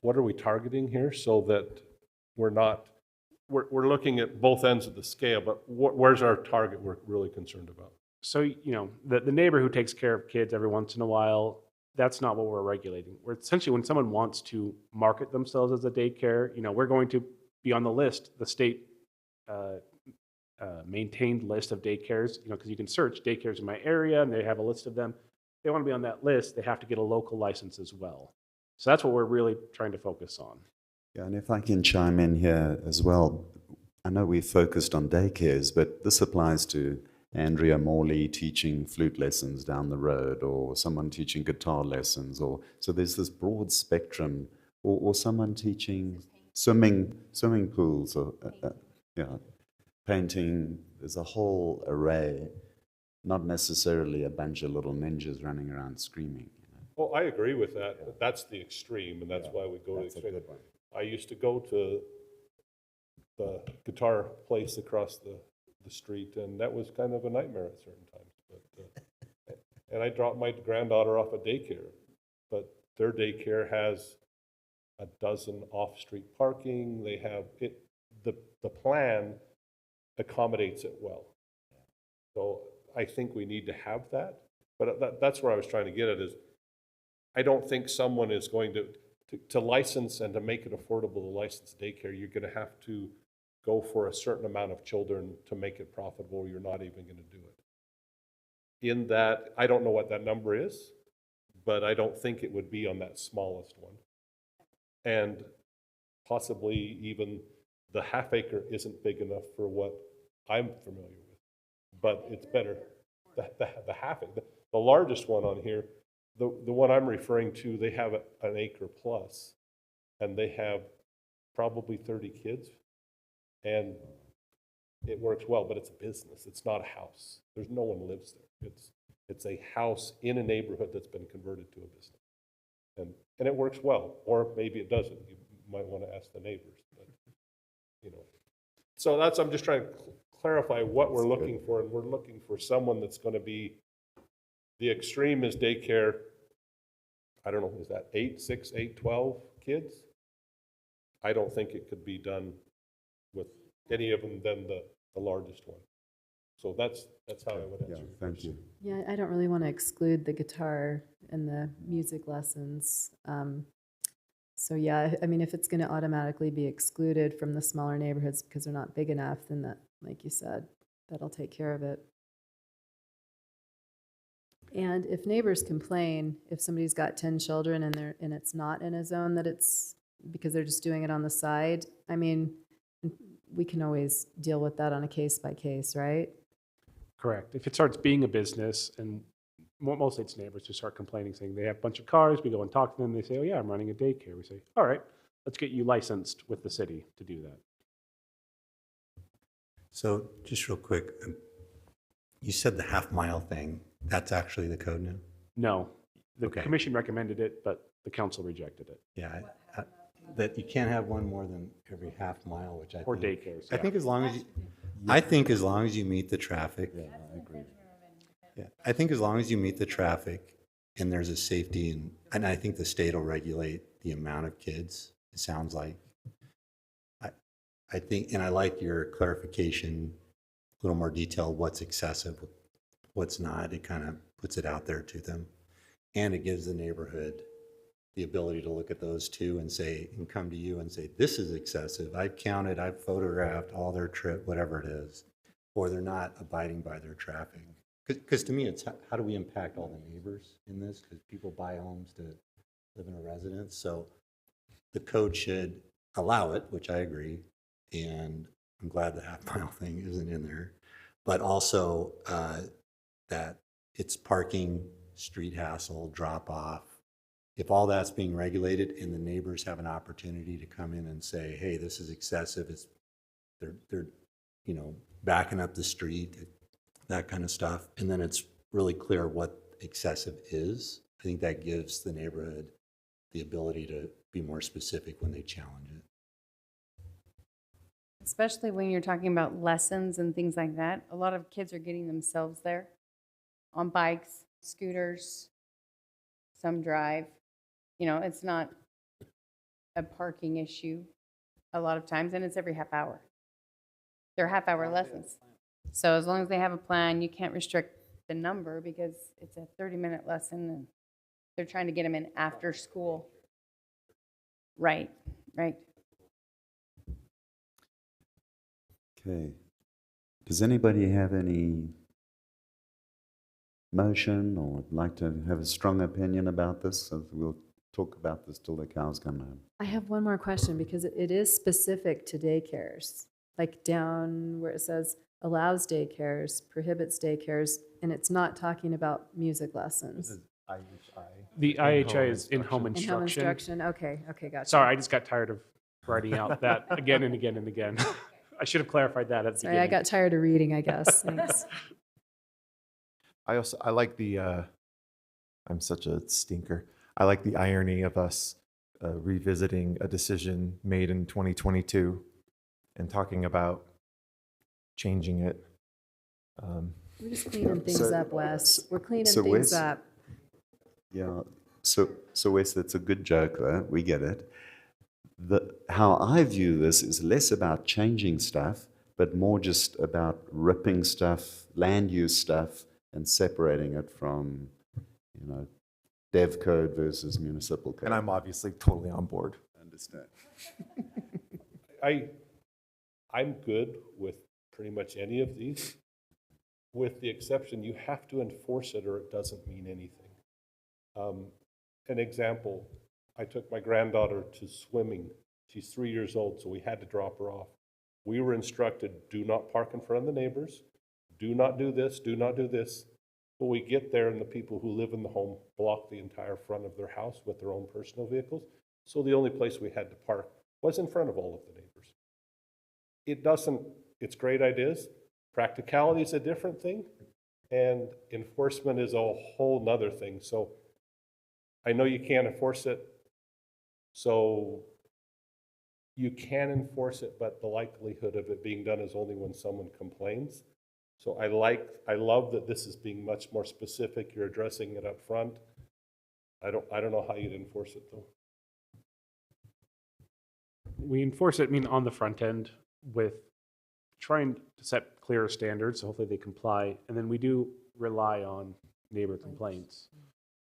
what are we targeting here so that we're looking at both ends of the scale, but where's our target we're really concerned about? So, the neighbor who takes care of kids every once in a while, that's not what we're regulating. We're essentially, when someone wants to market themselves as a daycare, we're going to be on the list, the state maintained list of daycares, because you can search daycares in my area and they have a list of them. If they want to be on that list, they have to get a local license as well. So that's what we're really trying to focus on. Yeah, and if I can chime in here as well, I know we've focused on daycares, but this applies to Andrea Morley teaching flute lessons down the road, or someone teaching guitar lessons, so there's this broad spectrum, or someone teaching swimming pools, or painting. There's a whole array, not necessarily a bunch of little ninjas running around screaming. Oh, I agree with that. Yeah. That's the extreme, and that's why we go to the extreme. I used to go to the guitar place across the street, and that was kind of a nightmare at certain times. But and I dropped my granddaughter off at daycare, but their daycare has a dozen off-street parking. They have it. The plan accommodates it well. So I think we need to have that. But that's where I was trying to get at is, I don't think someone is going to license and to make it affordable to license daycare. You're going to have to go for a certain amount of children to make it profitable. You're not even going to do it. In that, I don't know what that number is, but I don't think it would be on that smallest one. And possibly even the half acre isn't big enough for what I'm familiar with, but it's better. The half acre, the largest one on here, the one I'm referring to, they have an acre plus, and they have probably 30 kids, and it works well, but it's a business. It's not a house. There's no one lives there. It's a house in a neighborhood that's been converted to a business. And it works well, or maybe it doesn't. You might want to ask the neighbors, but, you know. So that's, I'm just trying to clarify what we're looking for, and we're looking for someone that's going to be, the extreme is daycare, I don't know, is that 8, 6, 8, 12 kids? I don't think it could be done with any of them than the largest one. So that's how I would answer Yeah, your thank question. you. Yeah, I don't really want to exclude the guitar and the music lessons. So yeah, I mean, if it's going to automatically be excluded from the smaller neighborhoods because they're not big enough, then that, like you said, that'll take care of it. And if neighbors complain, if somebody's got 10 children and it's not in a zone that it's because they're just doing it on the side, I mean, we can always deal with that on a case by case, right? Correct. If it starts being a business, and mostly it's neighbors who start complaining, saying they have a bunch of cars, we go and talk to them, they say, oh yeah, I'm running a daycare. We say, all right, let's get you licensed with the city to do that. So just real quick, you said the half-mile thing. That's actually the code now? No, the Okay. commission recommended it, but the council rejected it. Yeah, that you can't have one more than every half mile, which I Or think. daycares, I yeah. think as long as you, I think as long as you meet the traffic. Yeah, I agree. Yeah, I think as long as you meet the traffic and there's a safety and I think the state will regulate the amount of kids, it sounds like. I think, and I like your clarification, a little more detail, what's excessive, what's not. It kind of puts it out there to them. And it gives the neighborhood the ability to look at those two and say, and come to you and say, this is excessive. I've counted, I've photographed all their trip, whatever it is, or they're not abiding by their traffic. Because to me, it's how do we impact all the neighbors in this? Because people buy homes to live in a residence. So the code should allow it, which I agree. And I'm glad the half-mile thing isn't in there. But also that it's parking, street hassle, drop-off. If all that's being regulated and the neighbors have an opportunity to come in and say, hey, this is excessive, they're you know, backing up the street, that kind of stuff. And then it's really clear what excessive is. I think that gives the neighborhood the ability to be more specific when they challenge it. Especially when you're talking about lessons and things like that. A lot of kids are getting themselves there on bikes, scooters, some drive. You know, it's not a parking issue a lot of times, and it's every half hour. They're half-hour lessons. So as long as they have a plan, you can't restrict the number because it's a 30-minute lesson and they're trying to get them in after school. Right, right. Okay. Does anybody have any motion or would like to have a strong opinion about this? So we'll talk about this till the cows come home. I have one more question because it is specific to daycares, like down where it says allows daycares, prohibits daycares, and it's not talking about music lessons. The IHI is in-home In-home instruction. instruction, okay, gotcha. Sorry, I just got tired of writing out that again and again and again. I should have clarified that at the Sorry, I beginning. got tired of reading, I guess. Thanks. I like the, I'm such a stinker. I like the irony of us revisiting a decision made in 2022 and talking about changing it. We're just cleaning things So- up, Wes. We're cleaning so things Wes- up. Yeah. So Wes, that's a good joke, though. We get it. How I view this is less about changing stuff, but more just about ripping stuff, land use stuff, and separating it from, you know, dev code versus municipal code. And I'm obviously totally on board. I understand. I'm good with pretty much any of these, with the exception you have to enforce it or it doesn't mean anything. An example, I took my granddaughter to swimming. She's 3 years old, so we had to drop her off. We were instructed, do not park in front of the neighbors, do not do this, do not do this. But we get there and the people who live in the home block the entire front of their house with their own personal vehicles. So the only place we had to park was in front of all of the neighbors. It's great ideas. Practicality is a different thing, and enforcement is a whole nother thing. So I know you can't enforce it, so you can enforce it, but the likelihood of it being done is only when someone complains. So I love that this is being much more specific. You're addressing it up front. I don't know how you'd enforce it though. We enforce it, on the front end with trying to set clearer standards, so hopefully they comply. And then we do rely on neighbor complaints,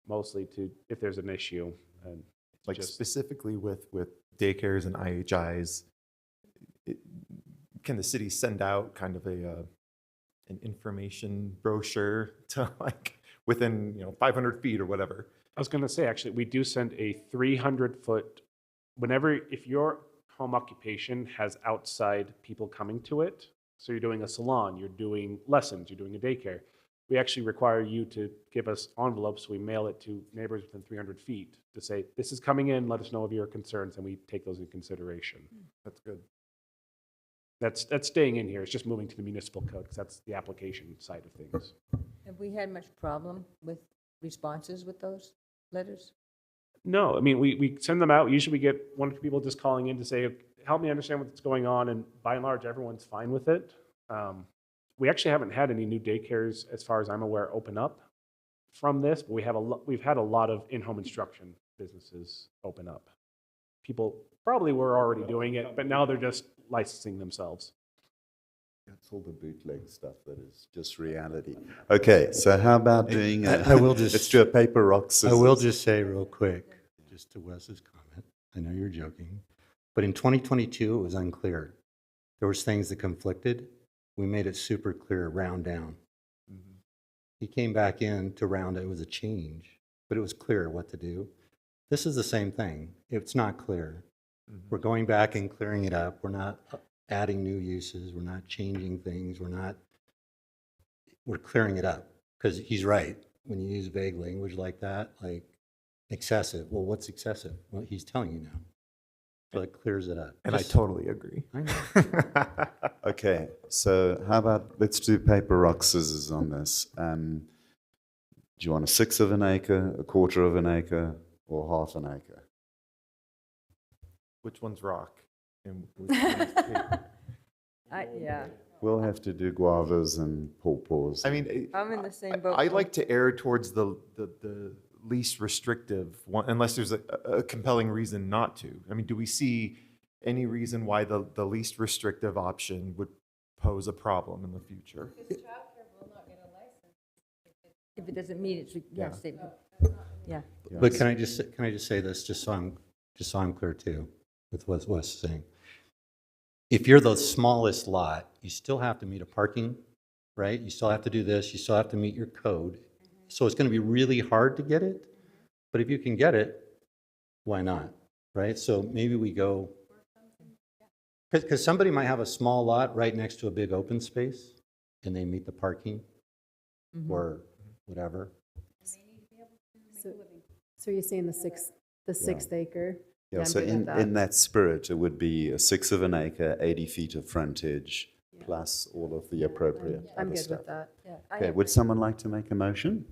mostly to, if there's an issue. And Like just, specifically with daycares and IHIs, can the city send out kind of an information brochure to like within 500 feet or whatever? I was going to say, actually, we do send a 300-foot, if your home occupation has outside people coming to it, so you're doing a salon, you're doing lessons, you're doing a daycare, we actually require you to give us envelopes. We mail it to neighbors within 300 feet to say, this is coming in, let us know of your concerns, and we take those in consideration. That's good. That's staying in here. It's just moving to the municipal code because that's the application side of things. Have we had much problem with responses with those letters? No, we send them out. Usually we get one or two people just calling in to say, help me understand what's going on. And by and large, everyone's fine with it. We actually haven't had any new daycares, as far as I'm aware, open up from this, but we've had a lot of in-home instruction businesses open up. People probably were already doing it, but now they're just licensing themselves. That's all the bootleg stuff that is just reality. Okay, so how about doing I will just- let's do a paper, rock, scissors. I will just say real quick, just to Wes's comment, I know you're joking, but in 2022, it was unclear. There was things that conflicted. We made it super clear, round down. He came back in to round it was a change, but it was clear what to do. This is the same thing. It's not clear. We're going back and clearing it up. We're not adding new uses. We're not changing things. We're clearing it up. Because he's right. When you use vague language like that, like excessive. Well, what's excessive? Well, he's telling you now. So it clears it up. And I totally agree. I know. Okay, so how about, let's do paper, rock, scissors on this. Do you want 1/6 of an acre, 1/4 of an acre, or 1/2 an acre? Which one's rock? And which one's paper? Yeah, We'll have to do guavas and pawpaws. I mean, I'm in the same boat. I like to err towards the least restrictive one, unless there's a compelling reason not to. I mean, do we see any reason why the least restrictive option would pose a problem in the future? If it doesn't meet its, yes, yeah. But can I just say this, just so I'm clear too, with what Wes is saying? If you're the smallest lot, you still have to meet a parking, right? You still have to do this, you still have to meet your code. So it's going to be really hard to get it, but if you can get it, why not, right? So maybe we go, because somebody might have a small lot right next to a big open space, and they meet the parking, or whatever. So you're saying the sixth acre? Yeah, I'm so good with in that spirit, it would be 1/6 of an acre, 80 feet of frontage, plus all of the appropriate I'm other good stuff. with that. Okay, would someone like to make a motion?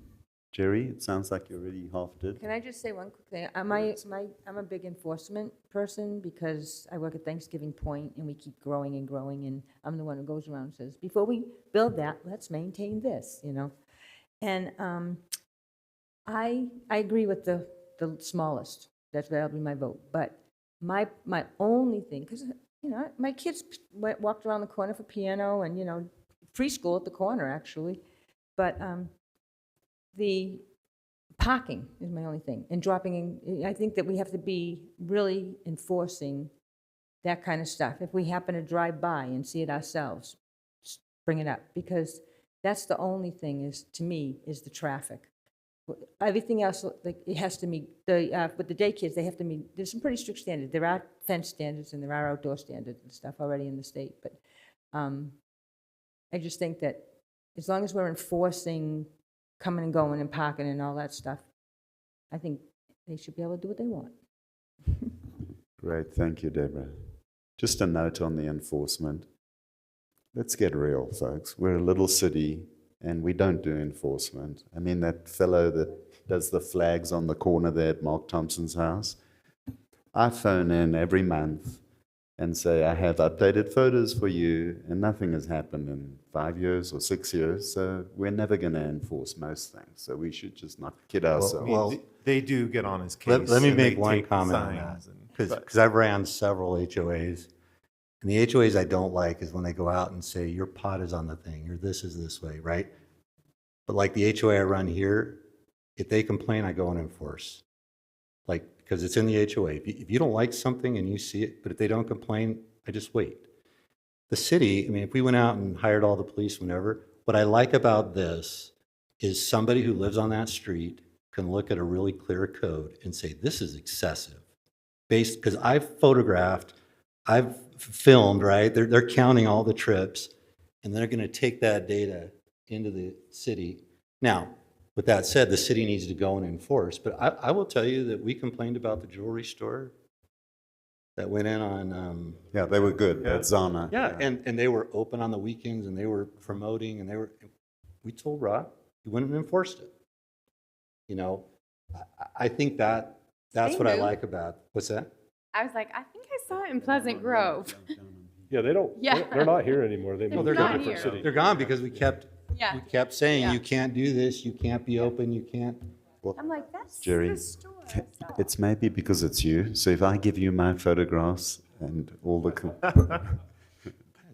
Jerry, it sounds like you already half did. Can I just say one quick thing? I'm a big enforcement person because I work at Thanksgiving Point and we keep growing and growing, and I'm the one who goes around and says, before we build that, let's maintain this, you know? And I agree with the smallest. That'll be my vote. But my only thing, because, you know, my kids walked around the corner for piano and, you know, preschool at the corner, actually. But the parking is my only thing. And dropping in, I think that we have to be really enforcing that kind of stuff. If we happen to drive by and see it ourselves, just bring it up. Because that's the only thing is, to me, is the traffic. Everything else, like, it has to meet, with the daycares, they have to meet, there's some pretty strict standards. There are fence standards and there are outdoor standards and stuff already in the state. But I just think that as long as we're enforcing coming and going and parking and all that stuff, I think they should be able to do what they want. Great, thank you, Deborah. Just a note on the enforcement. Let's get real, folks. We're a little city and we don't do enforcement. I mean, that fellow that does the flags on the corner there at Mark Thompson's house. I phone in every month and say, I have updated photos for you, and nothing has happened in 5 years or 6 years, so we're never going to enforce most things. So we should just not kid ourselves. Well, They do get on his case. let me and they make one take comment on signs that. and- Because I've ran several HOAs. And the HOAs I don't like is when they go out and say, your pot is on the thing, or this is this way, right? But like the HOA I run here, if they complain, I go and enforce. Like, because it's in the HOA. If you don't like something and you see it, but if they don't complain, I just wait. The city, I mean, if we went out and hired all the police whenever, what I like about this is somebody who lives on that street can look at a really clear code and say, this is excessive. Based, because I've photographed, I've filmed, right? They're counting all the trips, and they're going to take that data into the city. Now, with that said, the city needs to go and enforce, but I will tell you that we complained about the jewelry store that went in on, Yeah, they were good. That's Zana. yeah, and they were open on the weekends, and they were promoting, and we told Rob, he went and enforced it. You know, I think that's They what I moved. like about, what's that? I was like, I think I saw it in Pleasant Grove. Yeah, they don't, Yeah. they're not here anymore. They They're moved to a not different here. city. They're gone because we kept saying, Yeah. you can't do this, you can't be open, you can't. I'm like, that's Jerry, the store. It's maybe because it's you. So if I give you my photographs and all the...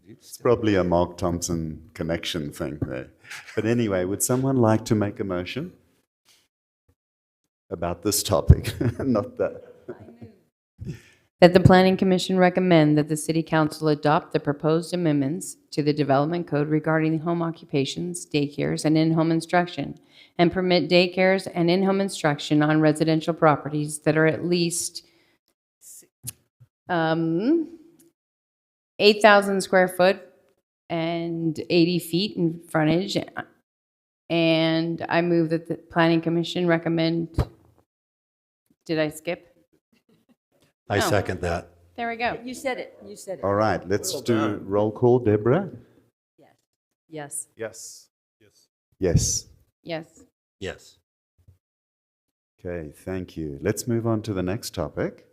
It's probably a Mark Thompson connection thing there. But anyway, would someone like to make a motion about this topic? Not that. That the Planning Commission recommend that the City Council adopt the proposed amendments to the Development Code regarding home occupations, daycares, and in-home instruction, and permit daycares and in-home instruction on residential properties that are at least 8,000 square foot and 80 feet in frontage. And I move that the Planning Commission recommend, did I skip? I No. second that. There we go. You said it, you said it. All right, let's do roll call. Deborah? Yes. Yes. Yes. Yes. Yes. Okay, thank you. Let's move on to the next topic.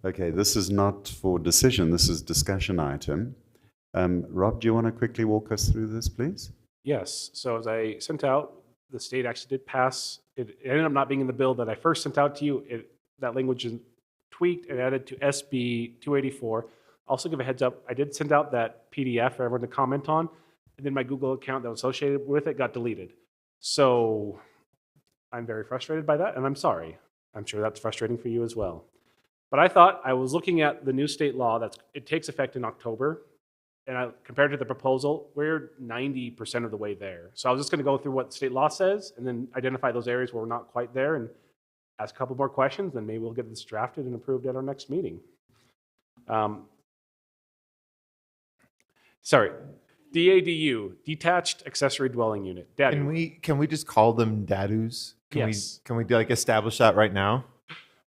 Okay, this is not for decision, this is discussion item. Rob, do you want to quickly walk us through this, please? Yes, so as I sent out, the state actually did pass, it ended up not being in the bill that I first sent out to you. That language is tweaked and added to SB 284. Also give a heads up, I did send out that PDF for everyone to comment on, and then my Google account that was associated with it got deleted. So I'm very frustrated by that, and I'm sorry. I'm sure that's frustrating for you as well. But I thought, I was looking at the new state law, it takes effect in October, and compared to the proposal, we're 90% of the way there. So I was just going to go through what state law says and then identify those areas where we're not quite there and ask a couple more questions, and maybe we'll get this drafted and approved at our next meeting. Sorry, DADU, detached accessory dwelling unit. DADU. Can we just call them dadus? Yes. Can we like establish that right now?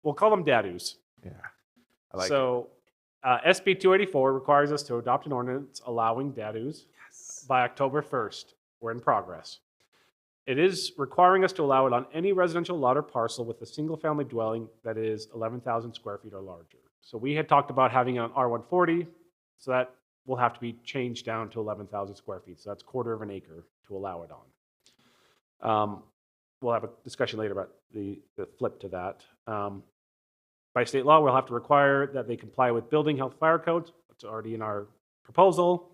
We'll call them DADUs. Yeah. I like it. So SB 284 requires us to adopt an ordinance allowing DADUs by October 1st. We're in progress. It is requiring us to allow it on any residential lot or parcel with a single-family dwelling that is 11,000 square feet or larger. So we had talked about having it on R140, so that will have to be changed down to 11,000 square feet. So that's a quarter of an acre to allow it on. We'll have a discussion later about the flip to that. By state law, we'll have to require that they comply with building health fire codes. That's already in our proposal.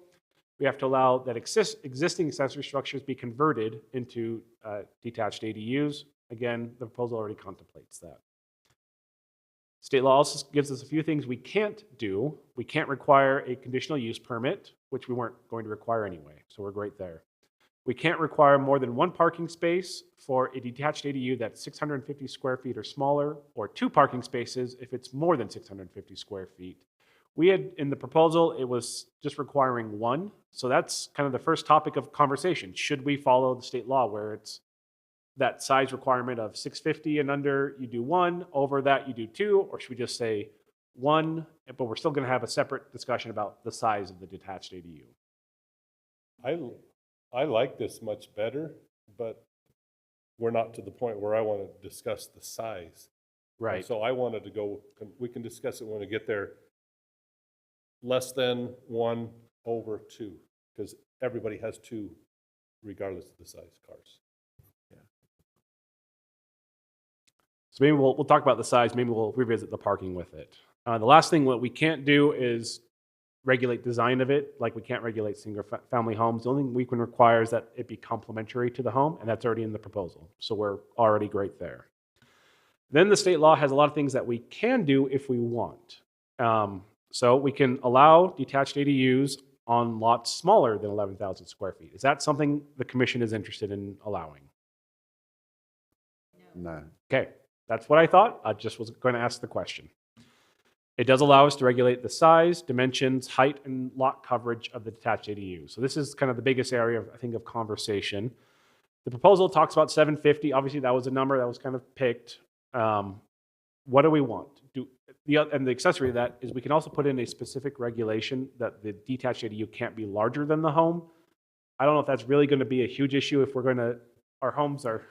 We have to allow that existing accessory structures be converted into detached ADUs. Again, the proposal already contemplates that. State law also gives us a few things we can't do. We can't require a conditional use permit, which we weren't going to require anyway, so we're great there. We can't require more than one parking space for a detached ADU that's 650 square feet or smaller, or 2 parking spaces if it's more than 650 square feet. We had, in the proposal, it was just requiring 1. So that's kind of the first topic of conversation. Should we follow the state law where it's that size requirement of 650 and under, you do 1, over that you do 2, or should we just say 1, but we're still going to have a separate discussion about the size of the detached ADU? I like this much better, but we're not to the point where I want to discuss the size. Right. So I wanted to go, we can discuss it when we get there, less than 1 over 2, because everybody has 2 regardless of the size cars. So maybe we'll talk about the size. Maybe we'll revisit the parking with it. The last thing what we can't do is regulate design of it. Like we can't regulate single family homes. The only thing we can require is that it be complementary to the home, and that's already in the proposal. So we're already great there. Then the state law has a lot of things that we can do if we want. So we can allow detached ADUs on lots smaller than 11,000 square feet. Is that something the commission is interested in allowing? No. Okay, that's what I thought. I just was going to ask the question. It does allow us to regulate the size, dimensions, height, and lot coverage of the detached ADU. So this is kind of the biggest area, I think, of conversation. The proposal talks about 750. Obviously, that was a number that was kind of picked. What do we want? And the accessory to that is we can also put in a specific regulation that the detached ADU can't be larger than the home. I don't know if that's really going to be a huge issue if we're going to, our homes are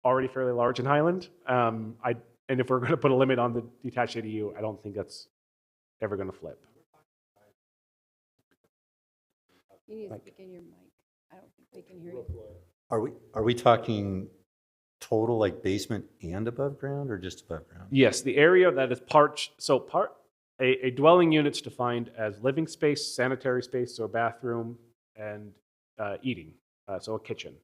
already fairly large in Highland. And if we're going to put a limit on the detached ADU, I don't think that's ever going to flip. You need to speak in your mic. I don't think they can hear you. Are we talking total like basement and above ground or just above ground? Yes, the area that is a dwelling unit's defined as living space, sanitary space, so a bathroom, and eating, so a kitchen.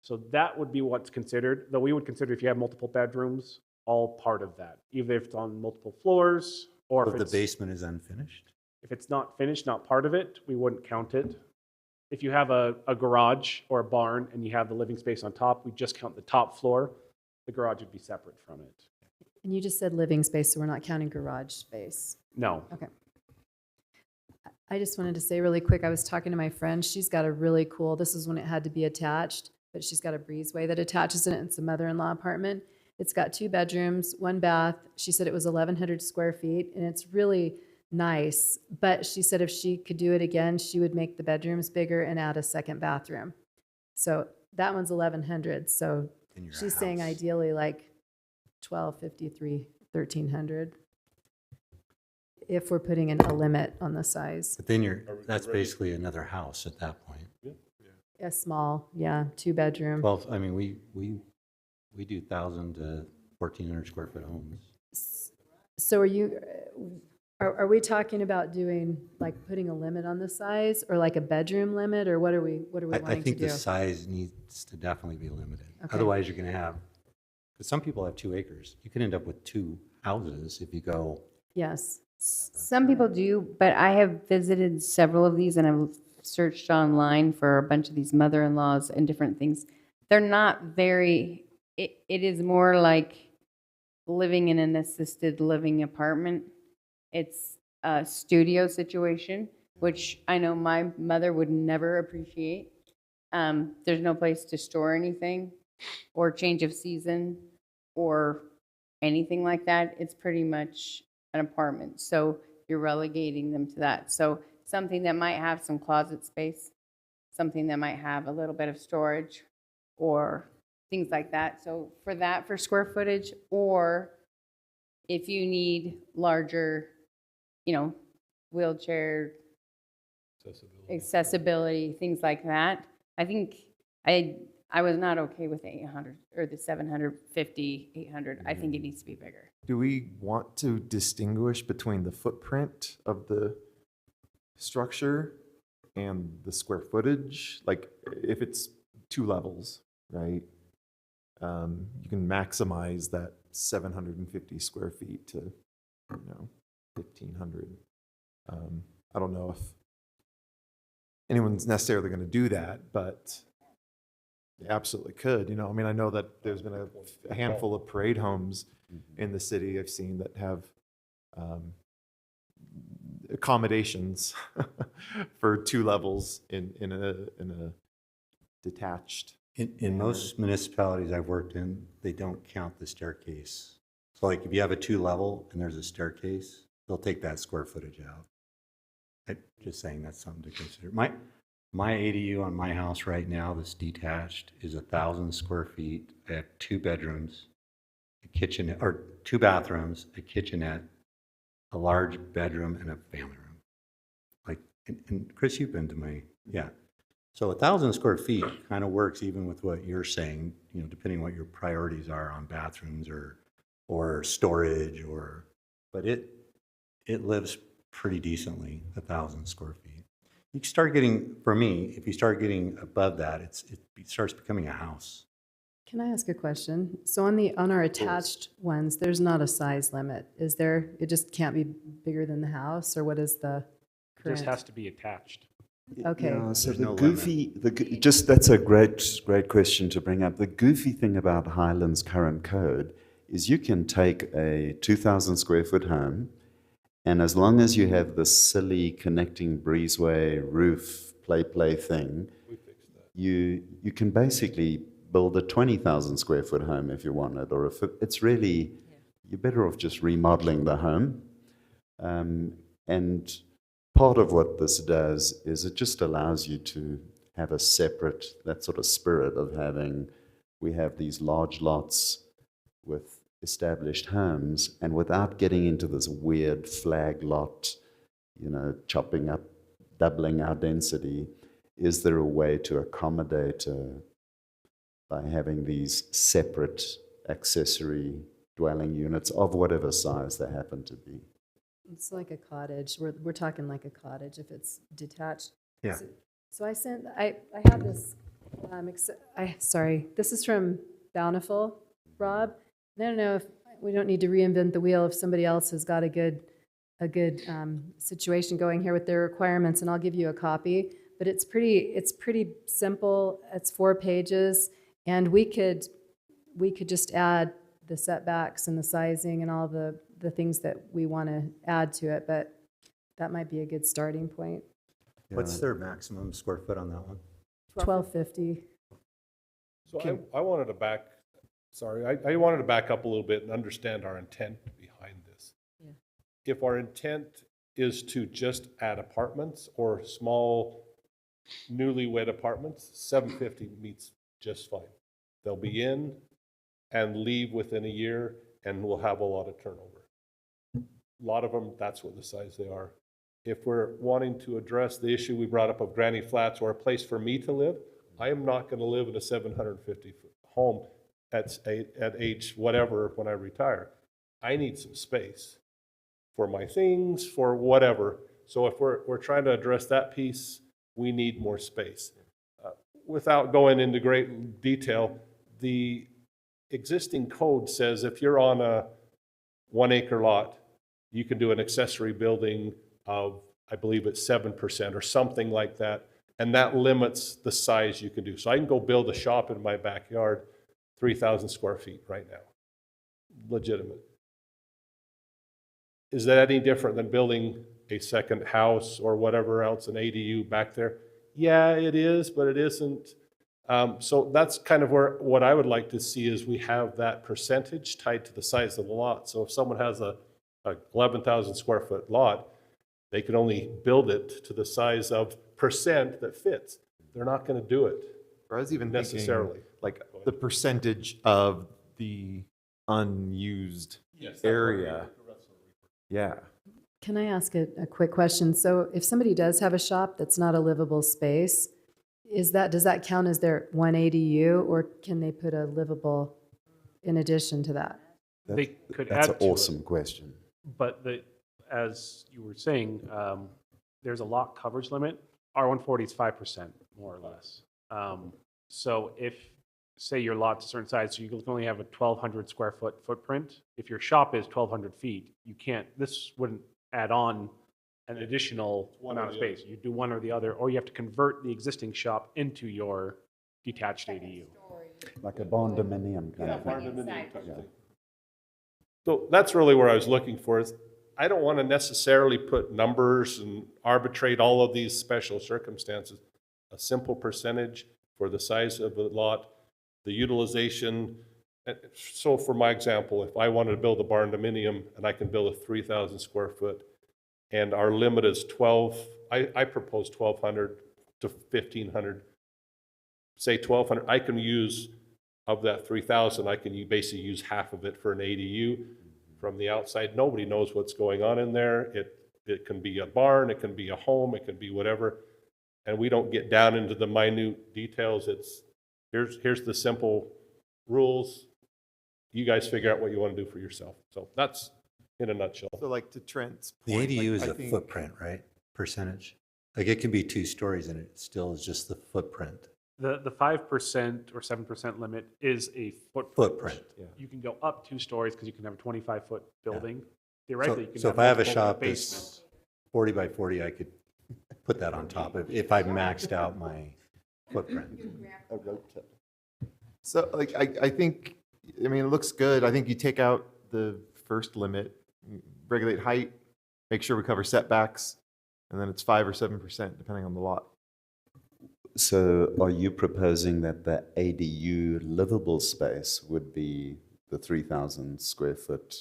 So that would be what's considered, though we would consider if you have multiple bedrooms, all part of that, either if it's on multiple floors or If if the it's, basement is unfinished? if it's not finished, not part of it, we wouldn't count it. If you have a garage or a barn and you have the living space on top, we just count the top floor. The garage would be separate from it. And you just said living space, so we're not counting garage space. No. Okay. I just wanted to say really quick, I was talking to my friend. She's got a really cool, this is when it had to be attached, but she's got a breezeway that attaches in it. It's a mother-in-law apartment. It's got 2 bedrooms, 1 bath. She said it was 1,100 square feet, and it's really nice. But she said if she could do it again, she would make the bedrooms bigger and add a second bathroom. So that one's 1,100. So In your she's saying house. ideally like 1,253, 1,300. If we're putting in a limit on the size. But then that's basically another house at that point. A small, yeah, 2-bedroom. 12, I mean, we do 1,000 to 1,400 square foot homes. So are we talking about doing, like, putting a limit on the size, or like a bedroom limit, or what are we I wanting to think do? the size needs to definitely be limited. Okay. Otherwise, you're going to have, because some people have 2 acres. You can end up with 2 houses if you go. Yes. Some people do, but I have visited several of these and I've searched online for a bunch of these mother-in-laws and different things. They're not very, it is more like living in an assisted living apartment. It's a studio situation, which I know my mother would never appreciate. There's no place to store anything or change of season or anything like that. It's pretty much an apartment. So you're relegating them to that. So something that might have some closet space, something that might have a little bit of storage or things like that. So for that, for square footage, or if you need larger, wheelchair accessibility, things like that. I think I was not okay with the 800 or the 750, 800. I think it needs to be bigger. Do we want to distinguish between the footprint of the structure and the square footage? Like if it's 2 levels, right? You can maximize that 750 square feet to, 1,500. I don't know if anyone's necessarily going to do that, but they absolutely could. I mean, I know that there's been a handful of parade homes in the city I've seen that have accommodations for 2 levels in a detached. In most municipalities I've worked in, they don't count the staircase. So like if you have a 2-level and there's a staircase, they'll take that square footage out. Just saying that's something to consider. My ADU on my house right now that's detached is 1,000 square feet. I have 2 bedrooms, a kitchen, or 2 bathrooms, a kitchenette, a large bedroom, and a family room. Like, and Chris, you've been to my, yeah. So 1,000 square feet kind of works even with what you're saying, you know, depending what your priorities are on bathrooms or storage but it lives pretty decently, 1,000 square feet. You start getting, for me, if you start getting above that, it starts becoming a house. Can I ask a question? So on our attached ones, there's not a size limit, is there? It just can't be bigger than the house, or what is the It current? just has to be attached. Okay. Yeah, so There's the no goofy, just that's a great question to bring up. The goofy thing about Highland's current code is you can take a 2,000 square foot home, and as long as you have the silly connecting breezeway roof play thing, you can basically build a 20,000 square foot home if you want it, or if it's really, you're better off just remodeling the home. And part of what this does is it just allows you to have a separate, that sort of spirit of having, we have these large lots with established homes, and without getting into this weird flag lot, you know, chopping up, doubling our density, is there a way to accommodate by having these separate accessory dwelling units of whatever size they happen to be? It's like a cottage. We're talking like a cottage if it's detached. Yeah. So I have this, sorry, this is from Bountiful, Rob. I don't know if, we don't need to reinvent the wheel if somebody else has got a good situation going here with their requirements, and I'll give you a copy. But it's pretty simple. It's 4 pages, and we could just add the setbacks and the sizing and all the things that we want to add to it, but that might be a good starting point. What's their maximum square foot on that one? 1250. So I wanted to I wanted to back up a little bit and understand our intent behind this. Yeah. If our intent is to just add apartments or small newlywed apartments, 750 meets just fine. They'll be in and leave within a year, and we'll have a lot of turnover. A lot of them, that's what the size they are. If we're wanting to address the issue we brought up of Granny Flats or a place for me to live, I am not going to live in a 750-foot home at age whatever when I retire. I need some space for my things, for whatever. So if we're trying to address that piece, we need more space. Without going into great detail, the existing code says if you're on a 1 acre lot, you can do an accessory building of, I believe it's 7% or something like that, and that limits the size you can do. So I can go build a shop in my backyard, 3,000 square feet right now, legitimate. Is that any different than building a second house or whatever else, an ADU back there? Yeah, it is, but it isn't. So that's kind of what I would like to see is we have that percentage tied to the size of the lot. So if someone has a 11,000 square foot lot, they can only build it to the size of percent that fits. They're not going to do it. Or I was even necessarily. thinking, like the percentage of the unused area. Yeah. Can I ask a quick question? So if somebody does have a shop that's not a livable space, does that count as their 1 ADU, or can they put a livable in addition to that? They could That's add an to it. awesome question. But as you were saying, there's a lot coverage limit. R140 is 5%, more or less. So if, say your lot's a certain size, so you can only have a 1,200 square foot footprint. If your shop is 1,200 feet, you can't, this wouldn't add on an additional amount of space. You do one or the other, or you have to convert the existing shop into your detached ADU. Like a barndominium kind of thing. Barndominium type Yeah. thing. So that's really where I was looking for is I don't want to necessarily put numbers and arbitrate all of these special circumstances. A simple percentage for the size of the lot, the utilization. So for my example, if I wanted to build a barndominium and I can build a 3,000 square foot and our limit is 12, I propose 1,200 to 1,500, say 1,200, I can use, of that 3,000, I can basically use half of it for an ADU. From the outside, nobody knows what's going on in there. It can be a barn, it can be a home, it can be whatever. And we don't get down into the minute details. It's, here's the simple rules. You guys figure out what you want to do for yourself. So that's in a nutshell. So like to Trent's The point, ADU like, is I a think- footprint, right? Percentage. Like it can be 2 stories and it still is just the footprint. The 5% or 7% limit is a footprint. Footprint. You can go up 2 stories because you can have a 25-foot building. Theoretically, you can So have if I have a multiple in shop that's basement. 40 by 40, I could put that on top if I maxed out my footprint. So like, I think, I mean, it looks good. I think you take out the first limit, regulate height, make sure we cover setbacks, and then it's 5 or 7%, depending on the lot. So are you proposing that the ADU livable space would be the 3,000 square foot?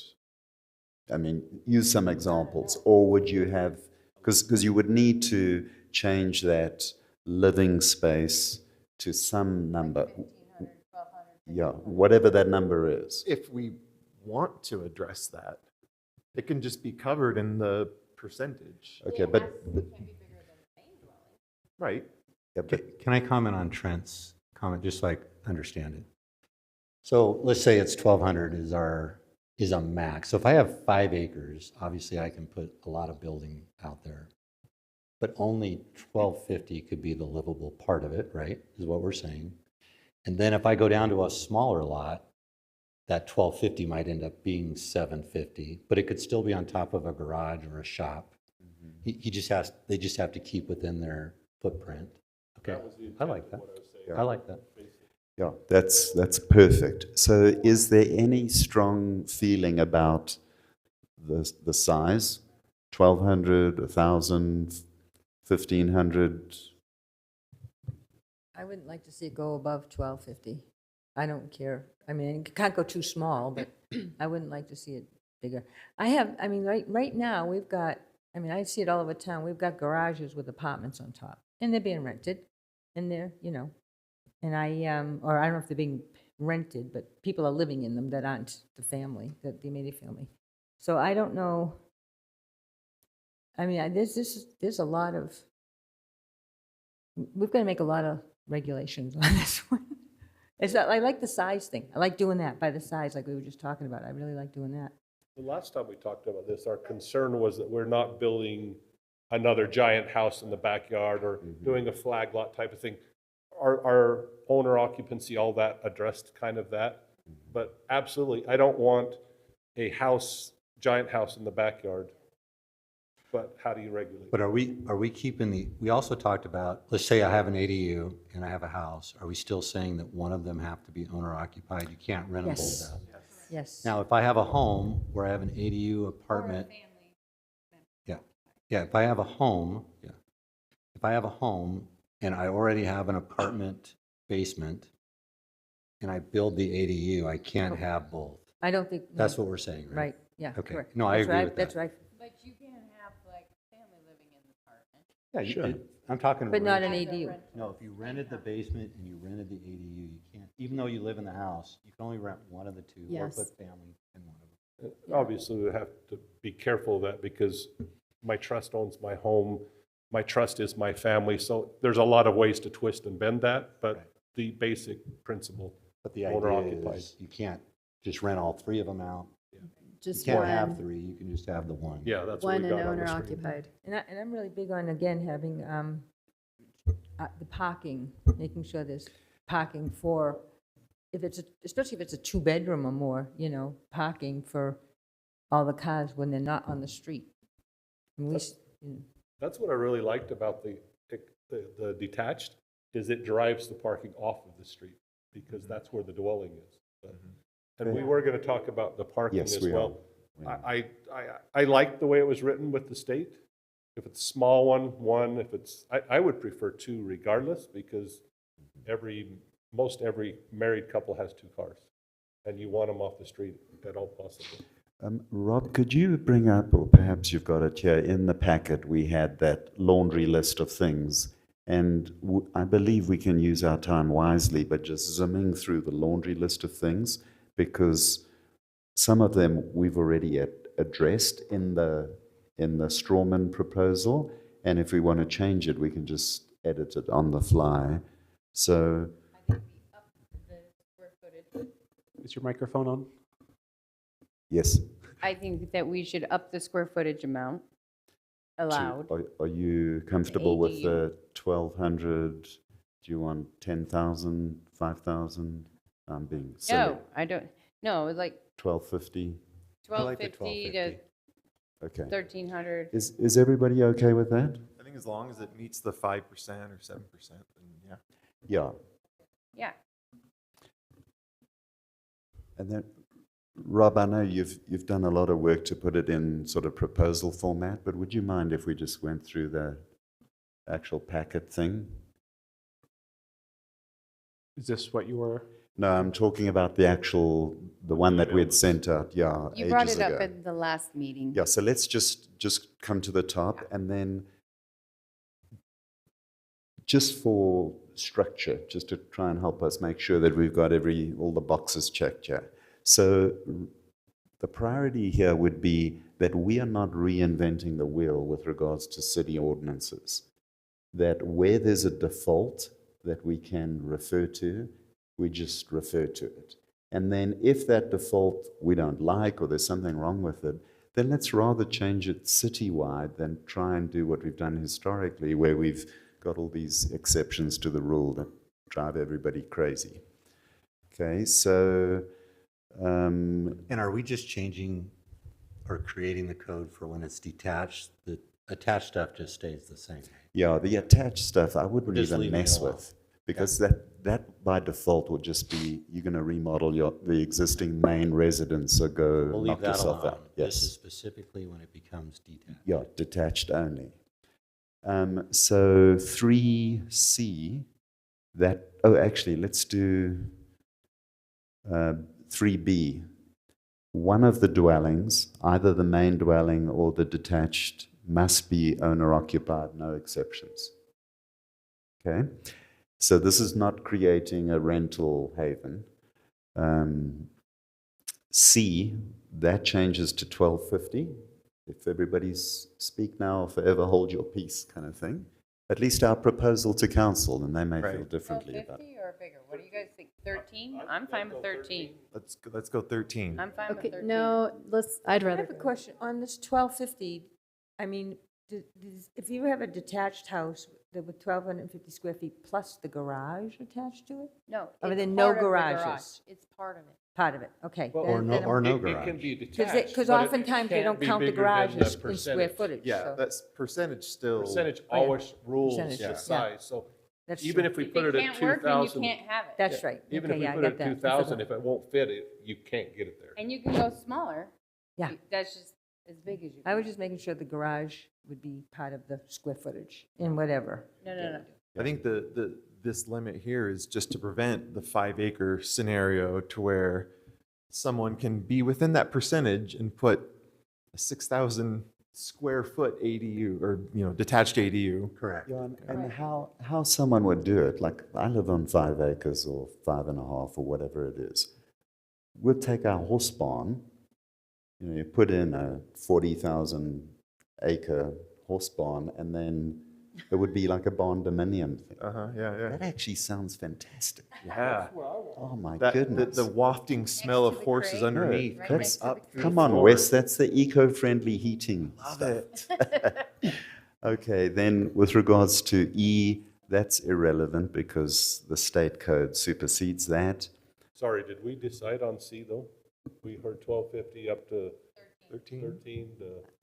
I mean, use some examples. Or would you have, because you would need to change that living space to some number. Yeah, whatever that number is. If we want to address that, it can just be covered in the percentage. Okay, but Right. yeah, but Can I comment on Trent's comment, just so I understand it? So let's say it's 1,200 is a max. So if I have 5 acres, obviously I can put a lot of building out there. But only 1,250 could be the livable part of it, right, is what we're saying. And then if I go down to a smaller lot, that 1,250 might end up being 750, but it could still be on top of a garage or a shop. They just have to keep within their footprint. Okay, I like that. I like that. yeah, that's perfect. So is there any strong feeling about the size? 1,200, 1,000, 1,500? I wouldn't like to see it go above 1,250. I don't care. I mean, it can't go too small, but I wouldn't like to see it bigger. I mean, right now, we've got, I mean, I see it all over town. We've got garages with apartments on top, and they're being rented, and they're, you know, and or I don't know if they're being rented, but people are living in them that aren't the family, the immediate family. So I don't know. I mean, there's a lot of, we've got to make a lot of regulations on this one. It's not, I like the size thing. I like doing that by the size, like we were just talking about. I really like doing that. The last time we talked about this, our concern was that we're not building another giant house in the backyard or doing a flag lot type of thing. Our owner occupancy, all that addressed kind of that. But absolutely, I don't want a house, giant house in the backyard. But how do you regulate? But are we keeping we also talked about, let's say I have an ADU and I have a house, are we still saying that one of them have to be owner occupied? You can't rent them Yes. both out? Yes. Now, if I have a home where I have an ADU apartment. Yeah, if I have a home, if I have a home and I already have an apartment basement and I build the ADU, I can't have both. I don't think. That's what we're saying, right? Right, yeah, Okay. correct. No, I That's agree right, with That's that. right. But you can have like family living in the apartment. Yeah, I'm talking. But not rent. an ADU. No, if you rented the basement and you rented the ADU, you can't, even though you live in the house, you can only rent one of the two or Yes. put family in one of them. Obviously, we have to be careful of that because my trust owns my home. My trust is my family. So there's a lot of ways to twist and bend that, but Right. the basic principle. But the Owner idea occupied. is you can't just rent all 3 of them out. You Just can't have one, 3, you can just have the one. Yeah, that's what one we and got on the owner screen. occupied. And I'm really big on, again, having the parking, making sure there's parking for, especially if it's a 2-bedroom or more, you know, parking for all the cars when they're not on the street. And That's what I really liked about the detached, is it drives the parking off of the street because that's where the dwelling is. And we were going to talk about the parking Yes, as we are. well. We are. I like the way it was written with the state. If it's a small one, if it's, I would prefer 2 regardless because most every married couple has 2 cars and you want them off the street at all possible. Rob, could you bring up, or perhaps you've got it here, in the packet we had that laundry list of things. And I believe we can use our time wisely, but just zooming through the laundry list of things, because some of them we've already addressed in the Strawman proposal, and if we want to change it, we can just edit it on the fly. So, Is your microphone on? yes. I think that we should up the square footage amount allowed. Are you comfortable with ADU. the 1,200? Do you want 10,000, 5,000? I'm being silly. No, I don't, no, it's like 1,250? like the 1,250 to 1250. Okay. 1,300. Is everybody okay with that? I think as long as it meets the 5% or 7%, then yeah. Yeah. Yeah. And then, Rob, I know you've done a lot of work to put it in sort of proposal format, but would you mind if we just went through the actual packet thing? Is this what you were? No, I'm talking about the one that we had sent out, yeah, You brought ages it up ago. at the last meeting. Yeah, so let's just come to the top, and then just for structure, just to try and help us make sure that we've got all the boxes checked here. So the priority here would be that we are not reinventing the wheel with regards to city ordinances. That where there's a default that we can refer to, we just refer to it. And then if that default we don't like or there's something wrong with it, then let's rather change it citywide than try and do what we've done historically, where we've got all these exceptions to the rule that drive everybody crazy. Okay, so And are we just changing or creating the code for when it's detached? The attached stuff just stays the same. yeah, the attached stuff I wouldn't Just even leaving it mess alone. with, because that by default would just be you're going to remodel the existing main residence, so go We'll leave knock that yourself alone. out. This is Yes, specifically when it becomes detached. yeah, detached only. So 3C, actually, let's do 3B. One of the dwellings, either the main dwelling or the detached, must be owner occupied, no exceptions. Okay? So this is not creating a rental haven. C, that changes to 1250. If everybody's speak now or forever hold your peace kind of thing. At least our proposal to council, and they may feel Right. differently about it. 1250 or bigger? What do you guys think? 13? I'm fine with 13. Let's go 13. I'm fine with Okay, 13. no, I'd I rather. have a go. question. On this 1250, I mean, if you have a detached house with 1,250 square feet plus the garage attached to it? No. Other it's than no part of the garage. garages. It's part of it. Part of it, okay. Well, Or no, or no It garage. can be detached. Because but it oftentimes they can't don't be count the bigger than the garages in square percentage. footage. Yeah, so that's percentage still. Percentage Oh, yeah. always rules Percentage, the yeah. size, so That's even true. if we If put it it at can't work, then you 2,000. can't have it. That's right. Even Okay, if we yeah, I put got it that. at I 2,000, forgot. if it won't fit it, you can't get it there. And you can go smaller. Yeah. That's just as big as you can. I was just making sure the garage would be part of the square footage in whatever. No. I think this limit here is just to prevent the 5-acre scenario to where someone can be within that percentage and put a 6,000 square foot ADU or, detached ADU. Correct. Yeah, and how someone would do it, like I live on 5 acres or 5.5 or whatever it is. We'll take our horse barn, you put in a 40,000 acre horse barn, and then it would be like a barn dominium thing. Yeah. That actually sounds fantastic. Yeah. Oh my That, goodness. the wafting smell of to the horses crate. underneath. Right coming next to the up through Come the on, floor. Wes, that's the eco-friendly heating. Love stuff. it. Okay, then with regards to E, that's irrelevant because the state code supersedes that. Sorry, did we decide on C though? We heard 1,250 up to 13.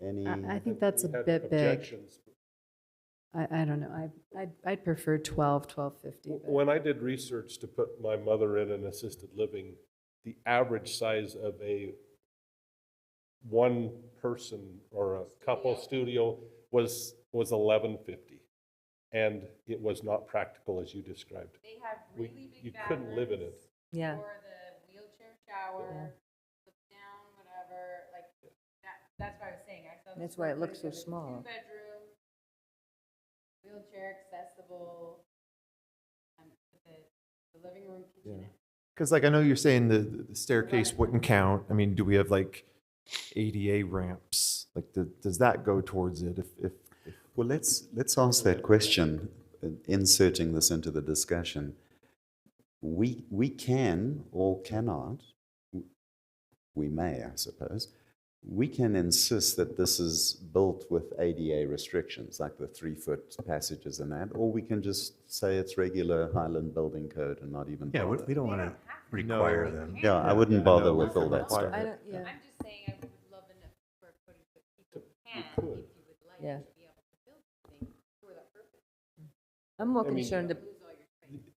Any, I think that's a we had bit big. objections. I don't know. I'd prefer 1250. but- When I did research to put my mother in an assisted living, the average size of a one person or a couple studio was 1150. And it was not practical as you described. They have We- really big you couldn't live in it. Yeah. For the wheelchair shower, flip down, whatever, like, that's what I was saying. I saw the That's why it square looks so footage of a small. 2-bedroom, wheelchair accessible. level, the living room, kitchen. Because like I know you're saying the staircase wouldn't count. I mean, do we have like ADA ramps? Like, does that go towards it? If Well, let's ask that question, inserting this into the discussion. We can or cannot, we may, I suppose, we can insist that this is built with ADA restrictions, like the 3-foot passages and that, or we can just say it's regular Highland building code and not even Yeah, bother. we don't want to require No. them. Yeah, I wouldn't bother no, with we all can that stuff. require I it. don't, yeah. I'm just saying I would love enough square footage that people can, if could. you would like Yeah. to be able to build things for that purpose. I'm more I mean, concerned,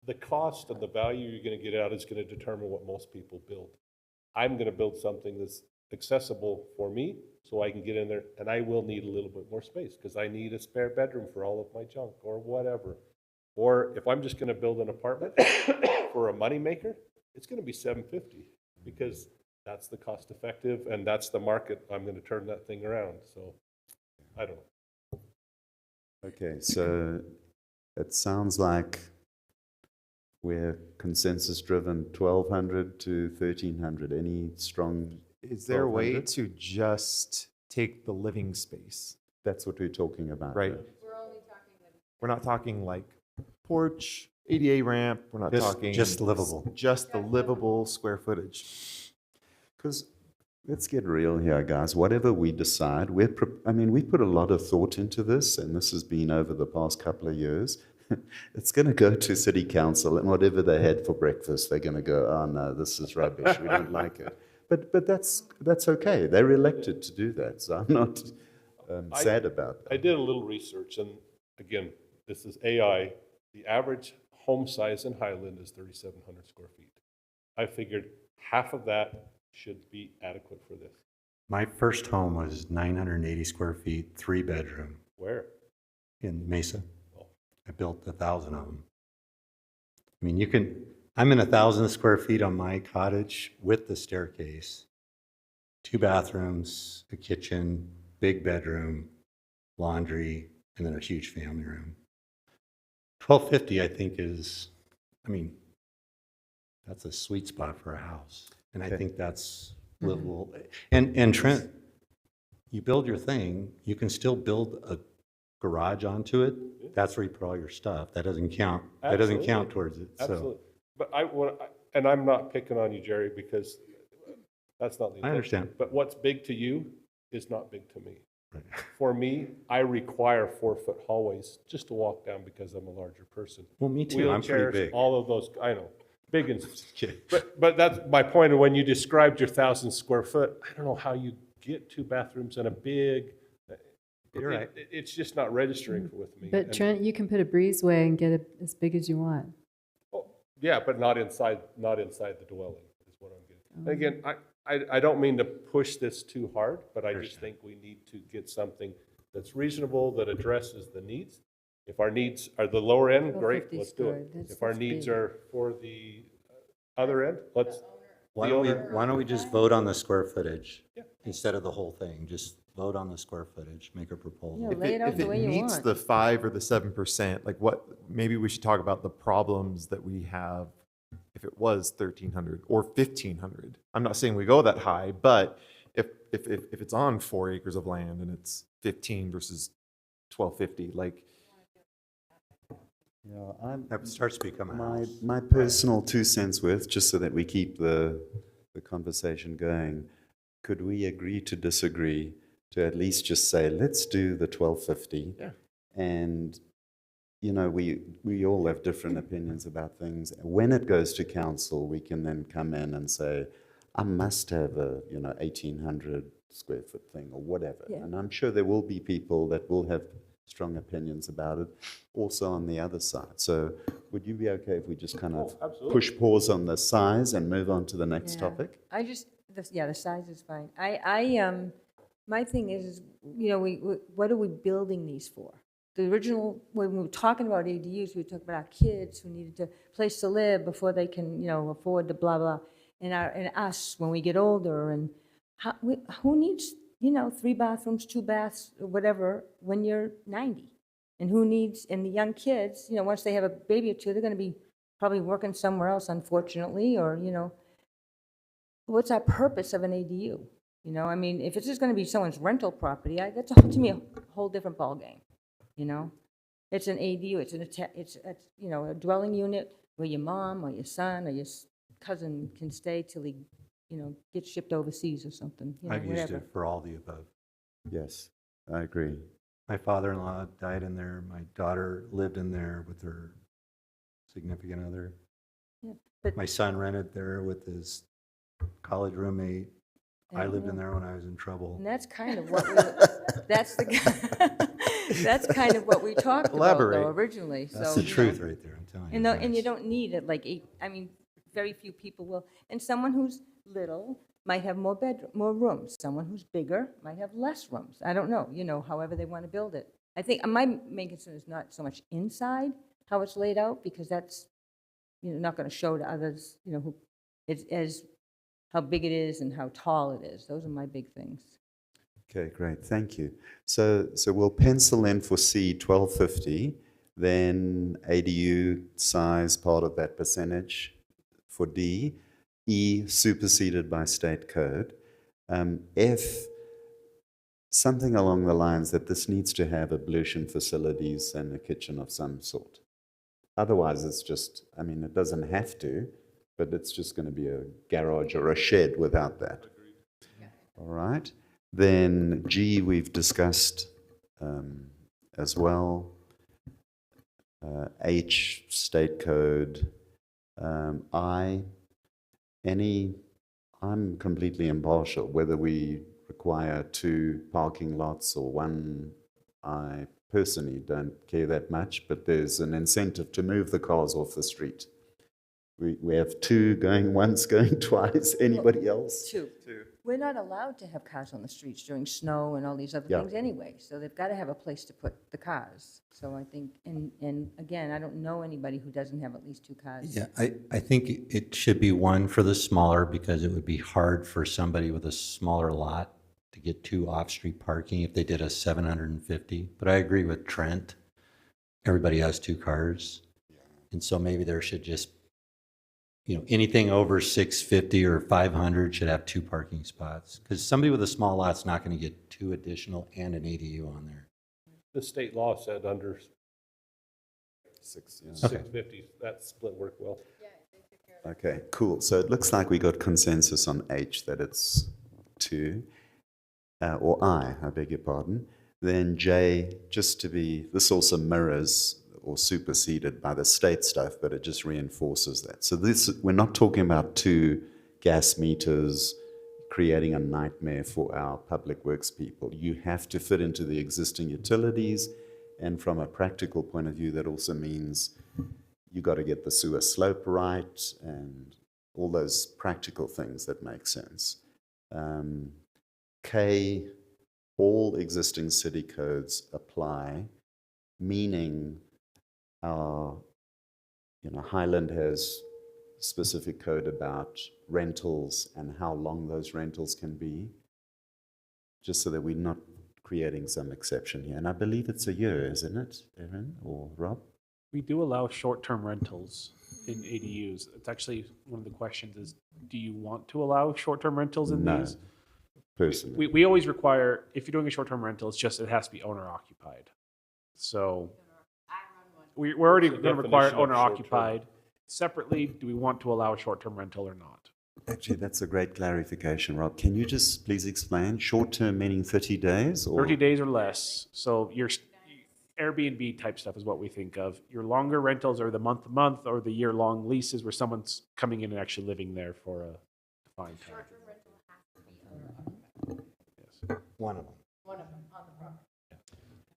The cost and the value you're gonna get out is gonna determine what most people build. I'm gonna build something that's accessible for me, so I can get in there, and I will need a little bit more space, because I need a spare bedroom for all of my junk, or whatever. Or if I'm just gonna build an apartment for a moneymaker, it's gonna be $750, because that's the cost effective, and that's the market, I'm gonna turn that thing around, so, I don't know. Okay, so it sounds like we're consensus driven 1,200 to 1,300. Any strong? Is there a way 1,200? to just take the living space? That's what we're talking about. Right. We're not talking like porch, ADA ramp. We're not talking Just livable. Just the livable square footage. Because let's get real here, guys. Whatever we decide, we put a lot of thought into this, and this has been over the past couple of years. It's going to go to city council, and whatever they had for breakfast, they're going to go, oh no, this is rubbish. We don't like it. But that's okay. They're elected to do that, so I'm not sad about that. I did a little research, and again, this is AI. The average home size in Highland is 3,700 square feet. I figured half of that should be adequate for this. My first home was 980 square feet, 3-bedroom Where? in Mesa. I built 1,000 of them. I mean, I'm in 1,000 square feet on my cottage with the staircase, 2 bathrooms, a kitchen, big bedroom, laundry, and then a huge family room. 1,250, I think, that's a sweet spot for a house. And I Okay. think that's livable. And Trent, you build your thing, you can still build a garage onto it. That's where you put all your stuff. That doesn't count. That doesn't count Absolutely. towards it. So Absolutely. But and I'm not picking on you, Jerry, because that's not the I intention. understand. But what's big to you is not big to me. Right. For me, I require 4-foot hallways just to walk down because I'm a larger person. Well, me too. I'm pretty Wheelchairs, big. all of those, I know, big and, but that's my point. When you described your 1,000 square foot, I don't know how you get 2 bathrooms and a big. You're right. It's just not registering with me. But And- Trent, you can put a breezeway and get it as big as you want. Oh, yeah, but not inside the dwelling is what I'm getting. And again, I don't mean to push this too hard, but I just think we need to get something that's reasonable, that addresses the needs. If our needs are the lower end, great, 450 let's do square, it. that's- If our that's needs big. are for the other end, let's, Why don't we just vote on the square footage instead of the whole thing? Just vote on the square footage, make a proposal. Yeah, lay it out the way you meets want. the 5 or the 7%, like maybe we should talk about the problems that we have if it was 1,300 or 1,500. I'm not saying we go that high, but if it's on 4 acres of land and it's 15 versus 1,250, like, Yeah, That starts to become a house. my personal 2 cents worth, just so that we keep the conversation going, could we agree to disagree to at least just say, let's do the 1,250? Yeah. And, we all have different opinions about things. When it goes to council, we can then come in and say, I must have a, 1,800 square foot thing or whatever. Yeah. And I'm sure there will be people that will have strong opinions about it, also on the other side. So would you be okay if we just kind of absolutely. push pause on the size and move on to the next Yeah. topic? I just, the size is fine. My thing is, what are we building these for? The original, when we were talking about ADUs, we were talking about our kids who needed a place to live before they can, afford the blah, blah. And us, when we get older, and who needs, 3 bathrooms, 2 baths, or whatever, when you're 90? And who needs, and the young kids, you know, once they have a baby or two, they're gonna be probably working somewhere else, unfortunately, or, you know, what's our purpose of an ADU? You know, I mean, if it's just gonna be someone's rental property, that's, to me, a whole different ballgame, you know? It's an ADU, it's, you know, a dwelling unit where your mom or your son or your cousin can stay till he, you know, gets shipped overseas or something, you know, I've used whatever. it for all the above. Yes, I agree. My father-in-law died in there. My daughter lived in there with her significant other. Yeah, but- My son rented there with his college roommate. I lived in there when I was in trouble. And that's kind of what we, that's the, that's kind of what we talked about Elaborate. though originally, so. That's the you know. truth right there, I'm telling you. And you don't need it like eight, I mean, very few people will. And someone who's little might have more more rooms. Someone who's bigger might have less rooms. I don't know, you know, however they want to build it. I think my main concern is not so much inside, how it's laid out, because that's, you know, not going to show to others, you know, who, it's as, how big it is and how tall it is. Those are my big things. Okay, great, thank you. So we'll pencil in for C 1250, then ADU size part of that percentage for D, E superseded by state code, F something along the lines that this needs to have ablution facilities and a kitchen of some sort. Otherwise, it's just, I mean, it doesn't have to, but it's just going to be a garage or a shed without that. All right. Then G, we've discussed as well. H, state code. I, I'm completely impartial. Whether we require 2 parking lots or 1, I personally don't care that much, but there's an incentive to move the cars off the street. We have 2 going once, going twice. Anybody else? Two. We're not allowed to have cars on the streets during snow and all these other Yeah. things anyway, so they've got to have a place to put the cars. So I think, and again, I don't know anybody who doesn't have at least 2 cars. Yeah, I think it should be 1 for the smaller, because it would be hard for somebody with a smaller lot to get 2 off-street parking if they did a 750. But I agree with Trent. Everybody has 2 cars. And so maybe there should just, you know, anything over 650 or 500 should have 2 parking spots. Because somebody with a small lot's not going to get 2 additional and an ADU on there. The state law said under 650, that split worked well. Okay, cool. So it looks like we got consensus on H that it's 2, or I beg your pardon. Then J, just to be, this also mirrors or superseded by the state stuff, but it just reinforces that. So this, we're not talking about 2 gas meters creating a nightmare for our public works people. You have to fit into the existing utilities, and from a practical point of view, that also means you got to get the sewer slope right and all those practical things that make sense. K, all existing city codes apply, meaning our, you know, Highland has specific code about rentals and how long those rentals can be, just so that we're not creating some exception here. And I believe it's a year, isn't it, Erin or Rob? We do allow short-term rentals in ADUs. It's actually one of the questions is, do you want to allow short-term rentals in No, these? personally. We always require, if you're doing a short-term rental, it's just, it has to be owner-occupied. So we're already What's the going to require definition of owner-occupied. Separately, do we want to allow a short-term rental or not? Actually, that's a great clarification, Rob. Can you just please explain? Short-term meaning 30 days? Or? 30 days or less. So your Airbnb type stuff is what we think of. Your longer rentals are the month-to-month or the year-long leases where someone's coming in and actually living there for a defined time. Yes. One of them.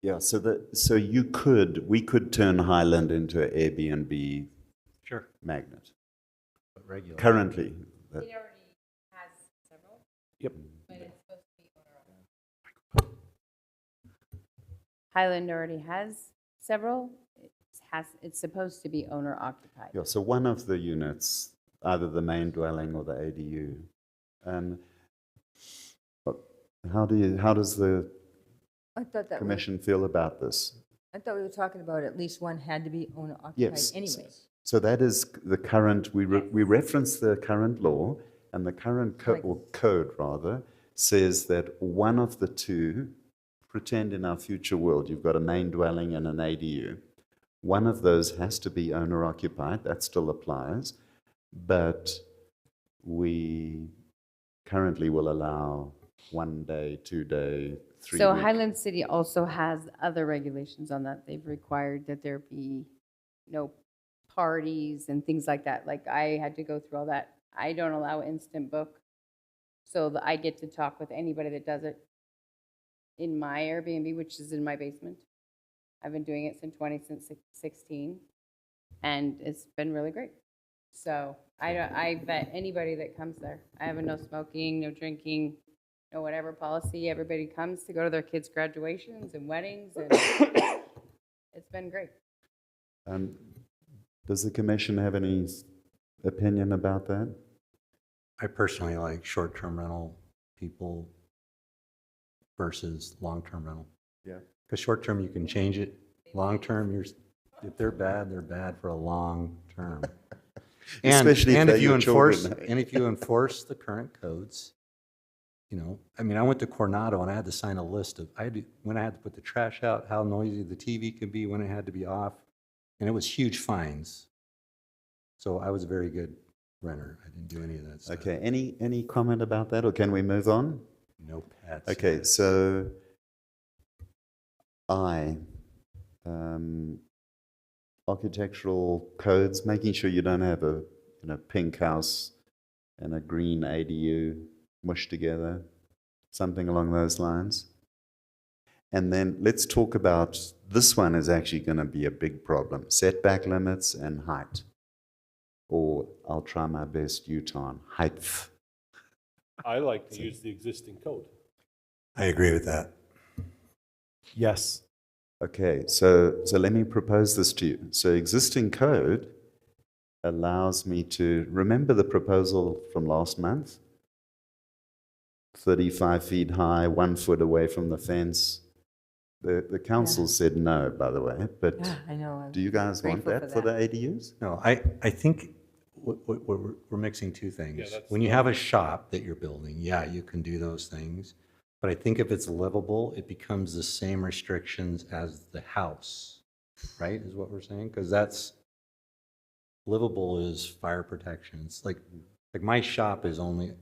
Yeah, so we could turn Highland into an Airbnb Sure. magnet. But regular. Currently, It already has several, Yep. but it's supposed to be owner-occupied. Highland already has several. It's supposed to be owner-occupied. yeah, so one of the units, either the main dwelling or the ADU. But how does the I thought that was, commission feel about this? I thought we were talking about at least one had to be owner occupied Yes. anyway. So that is the current, we reference the current law, and the current or code rather, says that one of the two, pretend in our future world, you've got a main dwelling and an ADU. One of those has to be owner occupied, that still applies, but we currently will allow 1 day, 2 day, 3 So week. Highland City also has other regulations on that. They've required that there be no parties and things like that. Like I had to go through all that. I don't allow instant book. So that I get to talk with anybody that does it in my Airbnb, which is in my basement. I've been doing it since 2016, and it's been really great. So I bet anybody that comes there. I have a no smoking, no drinking, no whatever policy. Everybody comes to go to their kids' graduations and weddings, and it's been great. Does the commission have any opinion about that? I personally like short-term rental people versus long-term rental. Yeah. Because short-term, you can change it. Long-term, if they're bad for a long term. Especially if they're your children. And if you enforce the current codes, you know, I mean, I went to Coronado and I had to sign a list of, when I had to put the trash out, how noisy the TV could be, when it had to be off, and it was huge fines. So I was a very good renter. I didn't do any of that stuff. Okay, any comment about that, or can we move on? No pets. Okay, so architectural codes, making sure you don't have a pink house and a green ADU mushed together, something along those lines. And then let's talk about, this one is actually going to be a big problem, setback limits and height. Or I'll try my best, Utah, height. I like to use the existing code. I agree with that. Yes. Okay, so let me propose this to you. So existing code allows me to, remember the proposal from last month? 35 feet high, 1 foot away from the fence. The council said no, by the way, but Yeah, I know. do you guys want grateful that for for the ADUs? No, I think we're mixing two things. Yeah, that's When you have a shop that you're building, yeah, you can do those things. But I think if it's livable, it becomes the same restrictions as the house, right, is what we're saying? Because that's, livable is fire protection. It's like my shop is only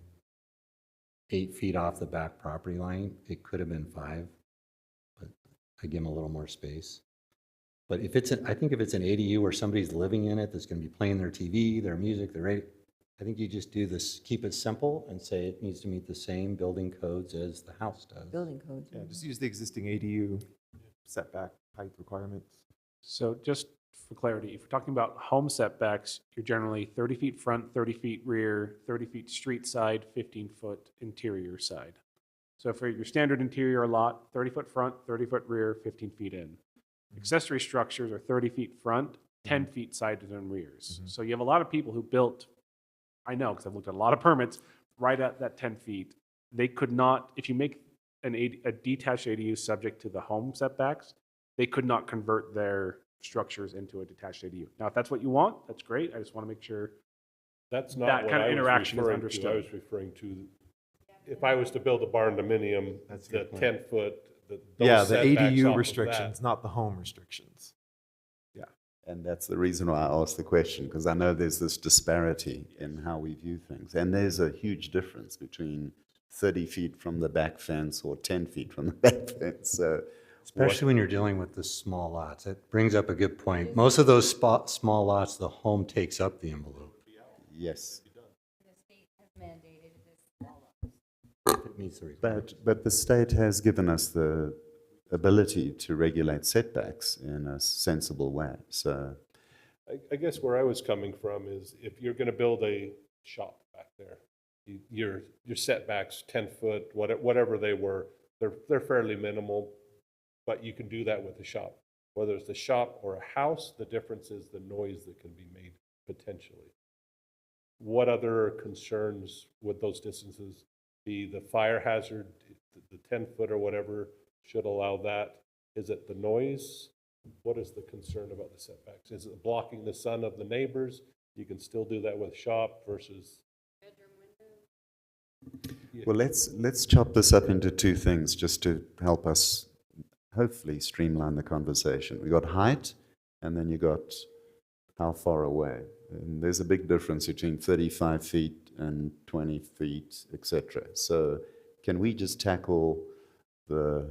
8 feet off the back property line. It could have been 5, but I give them a little more space. But if I think if it's an ADU where somebody's living in it, that's going to be playing their TV, their music, their radio, I think you just do this, keep it simple and say it needs to meet the same building codes as the house does. Building codes. Yeah, just use the existing ADU setback height requirements. So just for clarity, if we're talking about home setbacks, you're generally 30 feet front, 30 feet rear, 30 feet street side, 15-foot interior side. So for your standard interior lot, 30-foot front, 30-foot rear, 15 feet in. Accessory structures are 30 feet front, 10 feet sides and rears. So you have a lot of people who built, I know because I've looked at a lot of permits, right at that 10 feet. They could not, if you make a detached ADU subject to the home setbacks, they could not convert their structures into a detached ADU. Now, if that's what you want, that's great. I just want to make sure That's not that what kind of I was interaction is referring to. I understood. was referring to, if I was to build a barn dominium, That's a the good point. 10-foot, those Yeah, the setbacks ADU off of restrictions, that. not the home restrictions. And that's the reason why I asked the question, because I know there's this disparity in how we view things. And there's a huge difference between 30 feet from the back fence or 10 feet from the back fence. So Especially when you're dealing with the small lots. It brings up a good point. Most of those small lots, the home takes up the envelope. yes, If it meets the requirements. but the state has given us the ability to regulate setbacks in a sensible way. So I guess where I was coming from is if you're going to build a shop back there, your setbacks, 10 foot, whatever they were, they're fairly minimal, but you can do that with a shop. Whether it's a shop or a house, the difference is the noise that can be made potentially. What other concerns would those distances be? The fire hazard, the 10 foot or whatever should allow that. Is it the noise? what is the concern about the setbacks? Is it blocking the sun of the neighbors? You can still do that with shop versus. Yeah. Well, let's chop this up into two things just to help us hopefully streamline the conversation. We got height, and then you got how far away. And there's a big difference between 35 feet and 20 feet, etc. So can we just tackle the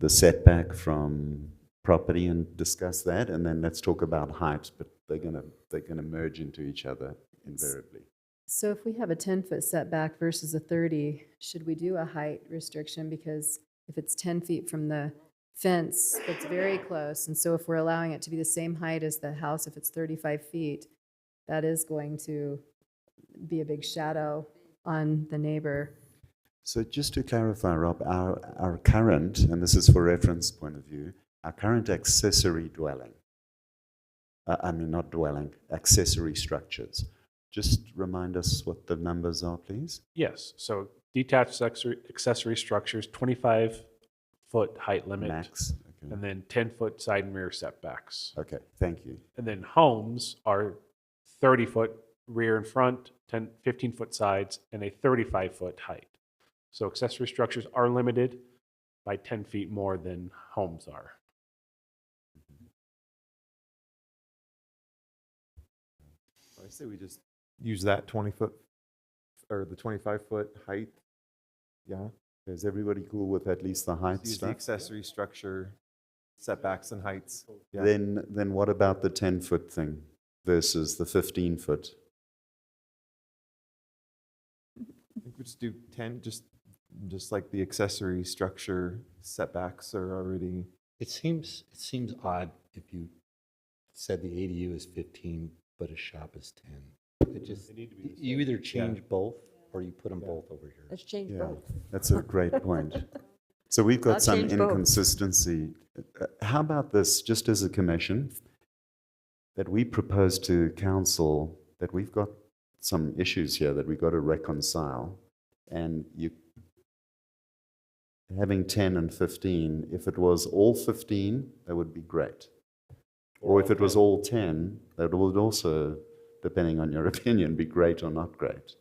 setback from property and discuss that, and then let's talk about height, but they're gonna merge into each other invariably. So if we have a 10-foot setback versus a 30, should we do a height restriction? Because if it's 10 feet from the fence, that's very close. And so if we're allowing it to be the same height as the house, if it's 35 feet, that is going to be a big shadow on the neighbor. So just to clarify, Rob, our current, and this is for reference point of view, our current accessory dwelling, not dwelling, accessory structures. Just remind us what the numbers are, please. Yes, so detached accessory structures, 25-foot height limit. Max. Okay. And then 10-foot side and rear setbacks. Okay, thank you. And then homes are 30-foot rear and front, 15-foot sides, and a 35-foot height. So accessory structures are limited by 10 feet more than homes are. I say we just use that 20-foot or the 25-foot height. Yeah. Is everybody cool with at least the height Use the stuff? accessory structure, setbacks and heights. Yeah. Then what about the 10-foot thing versus the 15-foot? I think we just do 10, just like the accessory structure setbacks are already. It seems odd if you said the ADU is 15, but a shop is 10. It just, They need to be the you either change both or you put them both over here. Let's change Yeah, both. that's a great point. So we've got I'll some change both. inconsistency. How about this, just as a commission, that we propose to council that we've got some issues here that we've got to reconcile, and you having 10 and 15, if it was all 15, that would be great. Or if it was all 10, that would also, depending on your opinion, be great or not great.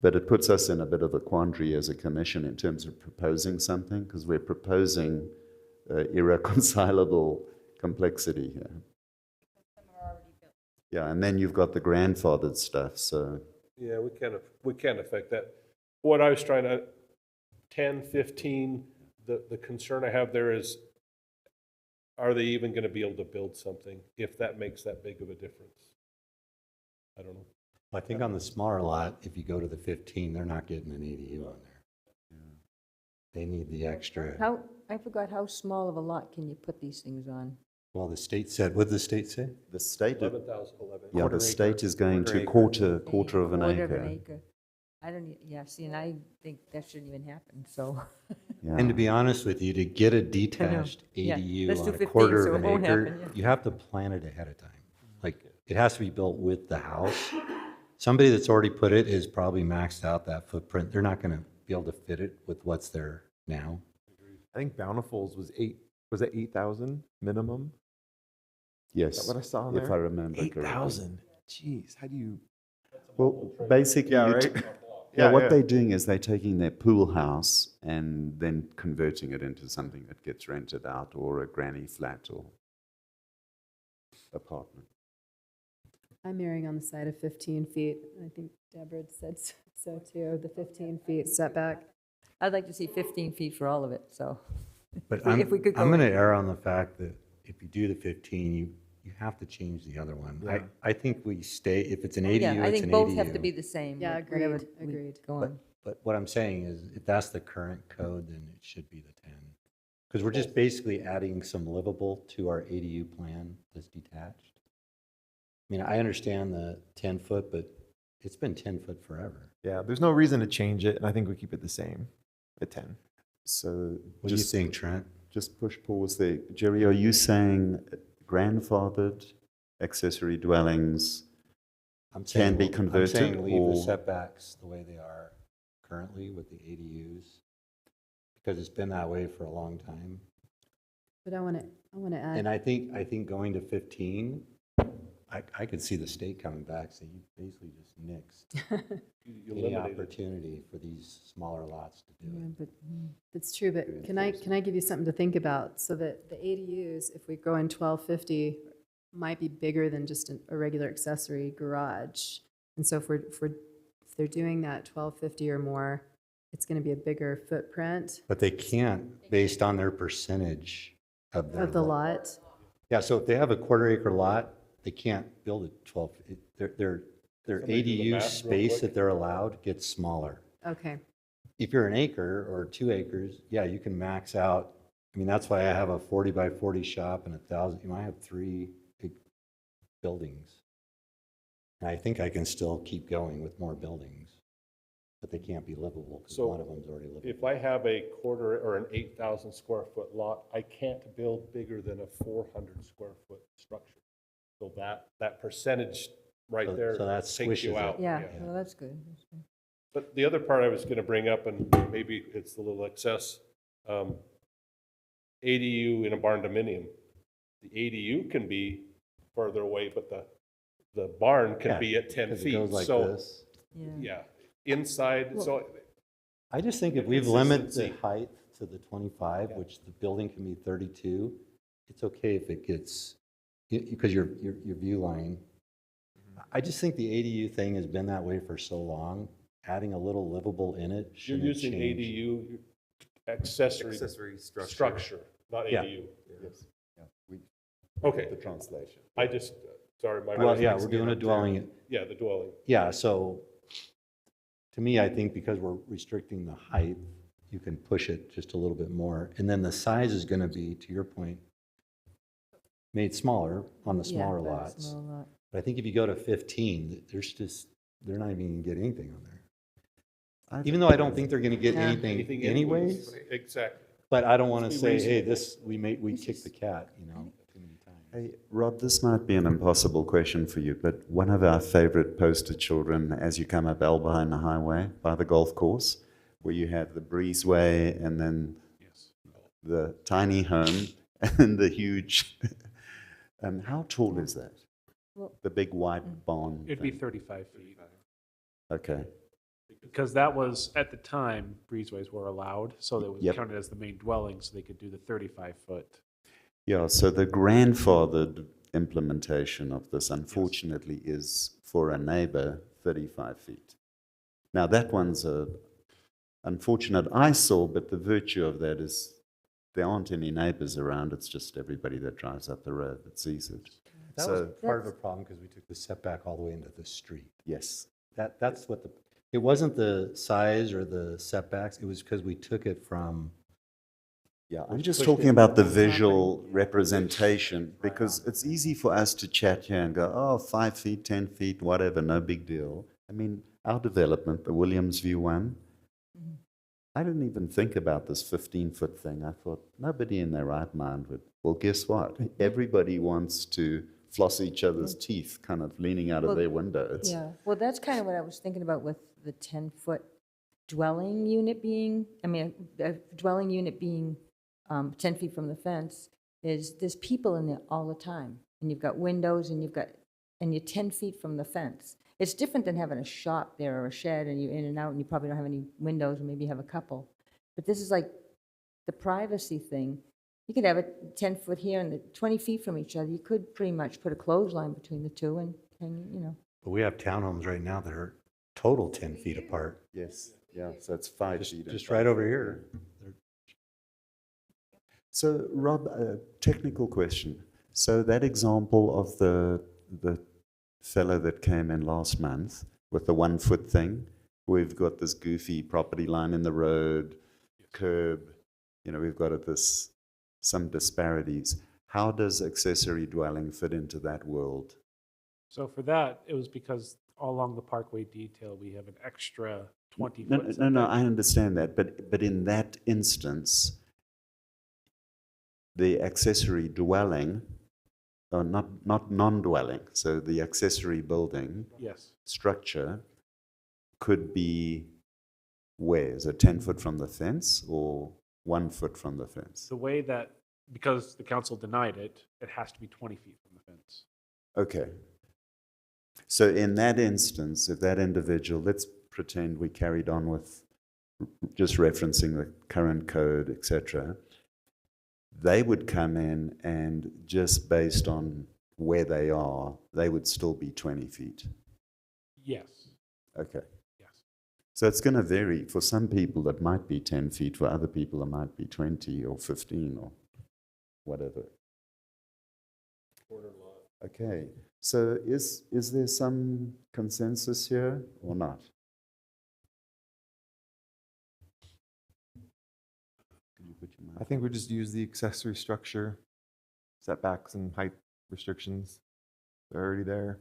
But it puts us in a bit of a quandary as a commission in terms of proposing something, because we're proposing irreconcilable complexity here. Yeah, and then you've got the grandfathered stuff, so. Yeah, we can't affect that. What I was trying to, 10, 15, the concern I have there is, are they even going to be able to build something if that makes that big of a difference? I don't know. I think on the smaller lot, if you go to the 15, they're not getting an ADU on there. They need the extra. I forgot, how small of a lot can you put these things on? Well, the state said, what did the state say? The state, 11,000. yeah, Quarter the state acre, is going quarter to acre. quarter of an acre. I don't, yeah, see, and I think that shouldn't even happen, so. Yeah. And to be honest with you, to get a detached Yeah, ADU let's do on a 15 quarter so of it an won't acre, happen, yeah. you have to plan it ahead of time. Like, it has to be built with the house. Somebody that's already put it is probably maxed out that footprint. They're not going to be able to fit it with what's there now. I think Bountiful's was it 8,000 minimum? Yes, Is that what I saw in if there? I remember correctly. 8,000. Jeez, how do you? Well, basically, Yeah, you right? yeah, Yeah, what yeah. they're doing is they're taking their pool house and then converting it into something that gets rented out, or a granny flat or apartment. I'm erring on the side of 15 feet. I think Deborah said so too, the 15 feet setback. I'd like to see 15 feet for all of it, so. But If we could I'm go- going to err on the fact that if you do the 15, you have to change the other one. Yeah. I think we stay, if it's an ADU, Oh, Yeah, I it's think an both have to ADU. be the same. Yeah, whatever agreed, we agreed. Go on. But what I'm saying is, if that's the current code, then it should be the 10. Because we're just basically adding some livable to our ADU plan that's detached. I mean, I understand the 10-foot, but it's been 10-foot forever. Yeah, there's no reason to change it, and I think we keep it the same at 10. So What do you think, Trent? Just push pause there. Jerry, are you saying grandfathered accessory dwellings I'm can be I'm converted, saying leave the or- setbacks the way they are currently with the ADUs. because it's been that way for a long time. But I want to add. And I think going to 15, I could see the state coming back, saying you basically just nixed You any eliminated. opportunity for these smaller lots to do Yeah, it. but it's true, but can I give you something to think about? So that the ADUs, if we go in 1250, might be bigger than just a regular accessory garage. And so if they're doing that 1250 or more, it's going to be a bigger footprint But they can't based on their percentage of their of the lot. Yeah, so if they have a quarter-acre lot, they can't build a 12, their Somebody do the ADU math real space quick. that they're allowed gets smaller. Okay. If you're an acre or 2 acres, yeah, you can max out. I mean, that's why I have a 40 by 40 shop and 1,000, you know, I have 3 big buildings. And I think I can still keep going with more buildings, but they can't be livable because So one of them's already livable. If I have a quarter or an 8,000 square foot lot, I can't build bigger than a 400 square foot structure. So that percentage right So- there so that takes you squishes it. out. Yeah, well, that's good. That's good. But the other part I was going to bring up, and maybe it's a little excess, ADU in a barn dominium. The ADU can be further away, but the barn can Yeah, be at 10 because it feet. goes like So, this. yeah, inside, so I just think if we've limited the Consistency. height to the 25, Yeah. which the building can be 32, it's okay if it gets, because your view line. I just think the ADU thing has been that way for so long. Adding a little livable in it you're shouldn't using change. ADU accessory structure, not Yeah. ADU. Yes. Yeah, we, Okay, the translation. I just, sorry, my. Well, yeah, mistake. we're doing a dwelling. Yeah, the dwelling. Yeah, so to me, I think because we're restricting the height, you can push it just a little bit more. And then the size is going to be, to your point, made smaller on the Yeah, smaller very lots. small lot. But I think if you go to 15, they're not even going to get anything on there. Even though I don't think they're going to get Yeah. anything Anything anyways, Exactly. but I don't want to Let's say, be hey, reasonable. this, we kicked the cat, you know, too many times. Hey, Rob, this might be an impossible question for you, but one of our favorite poster children as you come up Albine Highway by the golf course, where you have the breezeway and then the tiny home and the huge. How tall is that? Well- The big white barn. It'd be thing? 35 feet. Okay. Because that was, at the time, breezeways were allowed, so they was Yep. counted as the main dwelling, so they could do the 35-foot. Yeah, so the grandfathered implementation of this, unfortunately, is for a neighbor 35 feet. Now, that one's a unfortunate eyesore, but the virtue of that is there aren't any neighbors around. It's just everybody that drives up the road that sees it. That So, was part of the problem because we took the setback all the way into the street. yes. That's what it wasn't the size or the setbacks, it was because we took it from, Yeah, I'm Which just pushed talking it about the property. visual representation because it's easy for us to chat here and go, oh, 5 feet, 10 feet, whatever, no big deal. I mean, our development, the Williams View one, I didn't even think about this 15-foot thing. I thought nobody in their right mind would. Well, guess what? Everybody wants to floss each other's teeth, kind of leaning out of Well, their windows. Yeah, well, that's kind of what I was thinking about with the 10-foot dwelling unit being, I mean, a dwelling unit being 10 feet from the fence, is there's people in there all the time. And you've got windows and and you're 10 feet from the fence. It's different than having a shop there or a shed and you're in and out and you probably don't have any windows or maybe you have a couple. But this is like the privacy thing. You could have it 10 foot here and 20 feet from each other. You could pretty much put a clothesline between the two and you know. but we have townhomes right now that are total 10 feet apart. Yes, yeah, so it's 5 feet. and Just 5 right over feet. here. So, Rob, a technical question. So that example of the fellow that came in last month with the 1 foot thing, we've got this goofy property line in the road, curb, you know, we've got some disparities. How does accessory dwelling fit into that world? So for that, it was because all along the Parkway detail, we have an extra 20 No, foot. no, setback. I understand that, but in that instance, the accessory dwelling, or not non-dwelling, so the accessory building Yes. structure could be where? Is it 10 foot from the fence or 1 foot from the fence. The way that, because the council denied it, it has to be 20 feet from the fence. Okay. So in that instance, if that individual, let's pretend we carried on with just referencing the current code, etc., they would come in and just based on where they are, they would still be 20 feet. Yes, Okay. yes. So it's going to vary. For some people, it might be 10 feet. For other people, it might be 20 or 15 or whatever. Okay. So is there some consensus here or not? Can you put your mouth I think we just use the accessory structure setbacks and height restrictions. They're already there.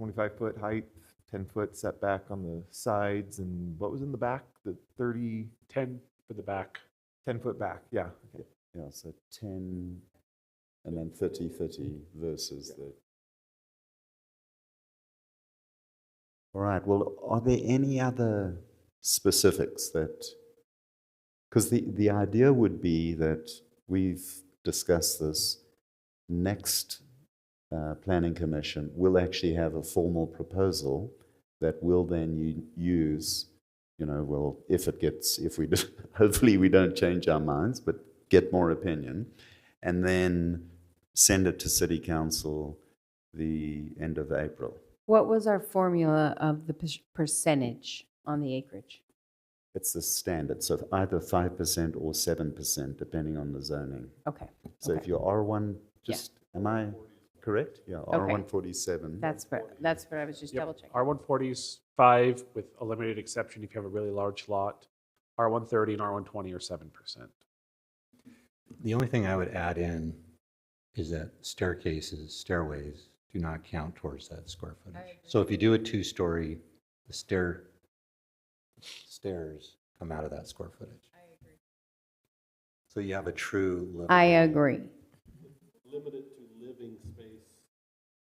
25-foot height, 10-foot setback on the sides, and what was in the back? The 10 for the back. 10-foot back, yeah. Okay. Yeah, so 10 and then 30 versus the... All right, well, are there any other specifics that... Because the idea would be that we've discussed this, next Planning Commission will actually have a formal proposal that we'll then use, you know, well, if we hopefully we don't change our minds, but get more opinion, and then send it to City Council the end of April. What was our formula of the percentage on the acreage? It's the standard, so either 5% or 7%, depending on the zoning. Okay. So if you're R1, am I correct? Yeah, R147. That's what I was just double checking. R140 is 5 with a limited exception if you have a really large lot. R130 and R120 are 7%. The only thing I would add in is that stairways do not count towards that square footage. So if you do a 2-story, the stairs come out of that square footage. I agree. So you have a true. I agree. Limited to living space.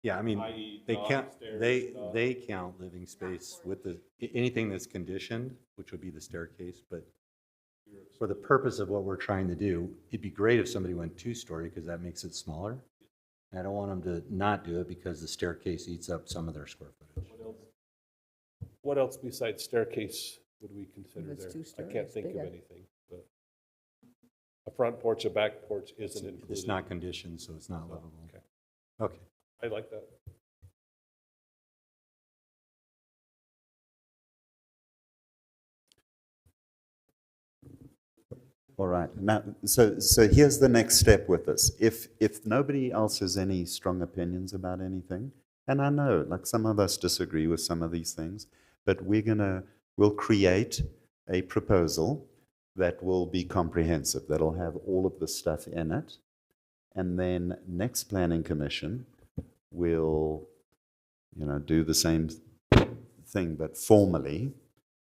Yeah, I mean, i.e. they not count, stairs, not- they count living space with anything that's conditioned, which would be the staircase, but for the purpose of what we're trying to do, it'd be great if somebody went 2-story because that makes it smaller. And I don't want them to not do it because the staircase eats up some of their square footage. What else besides staircase would we consider it's there? 2 I stories, can't think of bigger. anything, but a front porch, a back porch isn't included. It's not conditioned, so it's not livable. Okay. Okay. I like that. All right. Now, so here's the next step with this. If nobody else has any strong opinions about anything, and I know, like some of us disagree with some of these things, but we'll create a proposal that will be comprehensive, that'll have all of the stuff in it, and then next Planning Commission will, you know, do the same thing but formally,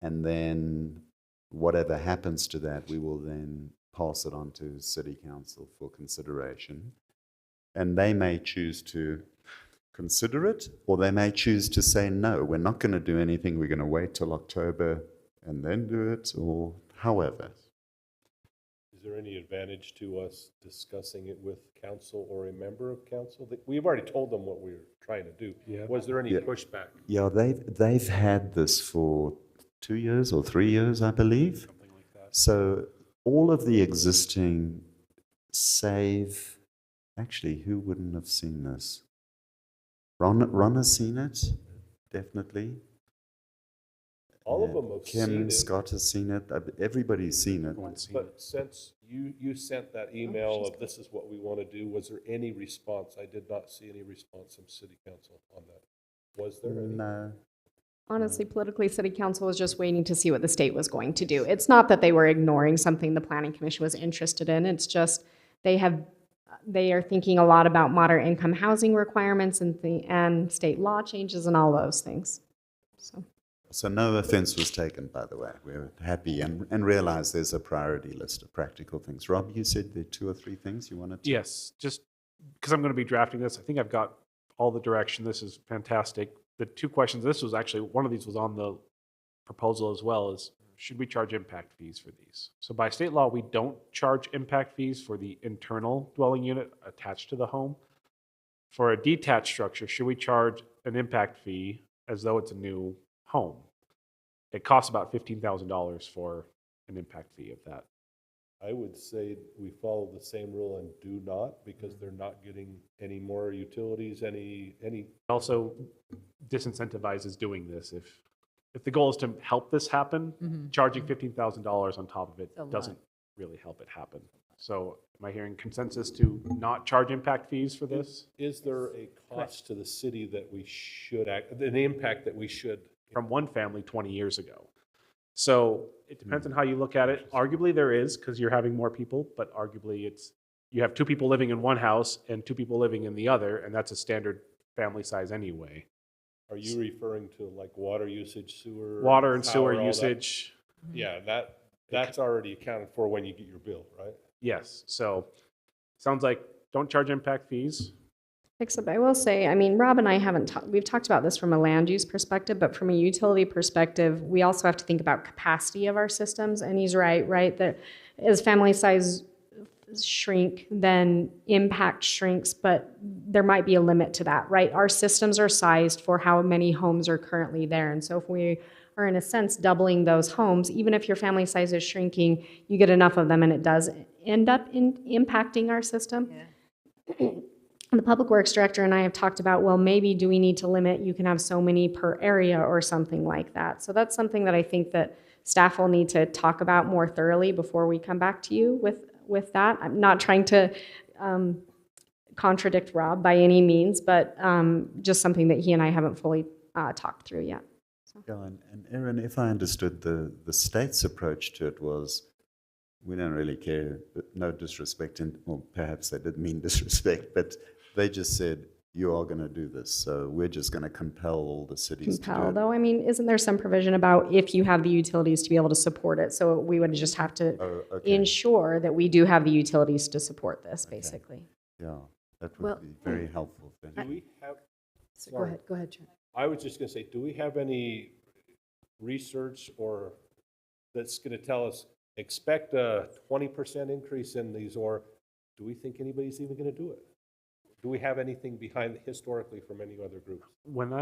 and then whatever happens to that, we will then pass it on to City Council for consideration. And they may choose to consider it, or they may choose to say, no, we're not going to do anything, we're going to wait till October and then do it, or however. Is there any advantage to us discussing it with council or a member of council? We've already told them what we're trying to do. Yeah. Was there any Yeah. pushback? Yeah, they've had this for 2 years or 3 years, I believe. Something like that. So all of the existing save, actually, who wouldn't have seen this? Ron has seen it, definitely. All of them have Kim seen it. Scott has seen it. Everybody's seen it. Everyone's seen it. But since you sent that email of this is what we want to do, was there any response? I did not see any response from city council on that. Was there any? No. Honestly, politically, city council was just waiting to see what the state was going to do. It's not that they were ignoring something the planning commission was interested in. It's just they are thinking a lot about moderate income housing requirements and state law changes and all those things. So no offense was taken, by the way. We're happy and realize there's a priority list of practical things. Rob, you said there are 2 or 3 things you wanted to... Yes, just because I'm going to be drafting this, I think I've got all the direction. This is fantastic. The 2 questions, this was actually, one of these was on the proposal as well is, should we charge impact fees for these? So by state law, we don't charge impact fees for the internal dwelling unit attached to the home. For a detached structure, should we charge an impact fee as though it's a new home? It costs about $15,000 for an impact fee of that. I would say we follow the same rule and do not, because they're not getting any more utilities, any. Also disincentivizes doing this. If the goal is to help this happen, charging $15,000 on top of it a lot. doesn't really help it happen. So am I hearing consensus to not charge impact fees for this? Is there a cost to the city that we should an impact that we should? From one family 20 years ago. So it depends on how you look at it. Arguably there is, because you're having more people, but arguably you have 2 people living in one house and 2 people living in the other, and that's a standard family size anyway. Are you referring to like water usage, sewer? Water and sewer power, all that? usage. Yeah, that's already accounted for when you get your bill, right? Yes. So sounds like don't charge impact fees. Except I will say, I mean, Rob and I we've talked about this from a land use perspective, but from a utility perspective, we also have to think about capacity of our systems. And he's right, that as family size shrink, then impact shrinks, but there might be a limit to that, right? Our systems are sized for how many homes are currently there. And so if we are in a sense doubling those homes, even if your family size is shrinking, you get enough of them and it does end up impacting our system. The Public Works Director and I have talked about, well, maybe do we need to limit, you can have so many per area or something like that. So that's something that I think that staff will need to talk about more thoroughly before we come back to you with that. I'm not trying to contradict Rob by any means, but just something that he and I haven't fully talked through yet. So. Yeah, and Erin, if I understood the state's approach to it was, we don't really care, no disrespect, or perhaps they didn't mean disrespect, but they just said, you are going to do this, so we're just going to compel all the cities to do it. Though, I mean, isn't there some provision about if you have the utilities to be able to support it? So we would just have to ensure that we do have the utilities to support this, basically. Yeah, that would be very helpful. Do we have? So go ahead, Trent. I was just going to say, do we have any research or that's going to tell us expect a 20% increase in these, or do we think anybody's even going to do it? Do we have anything behind historically from any other groups? When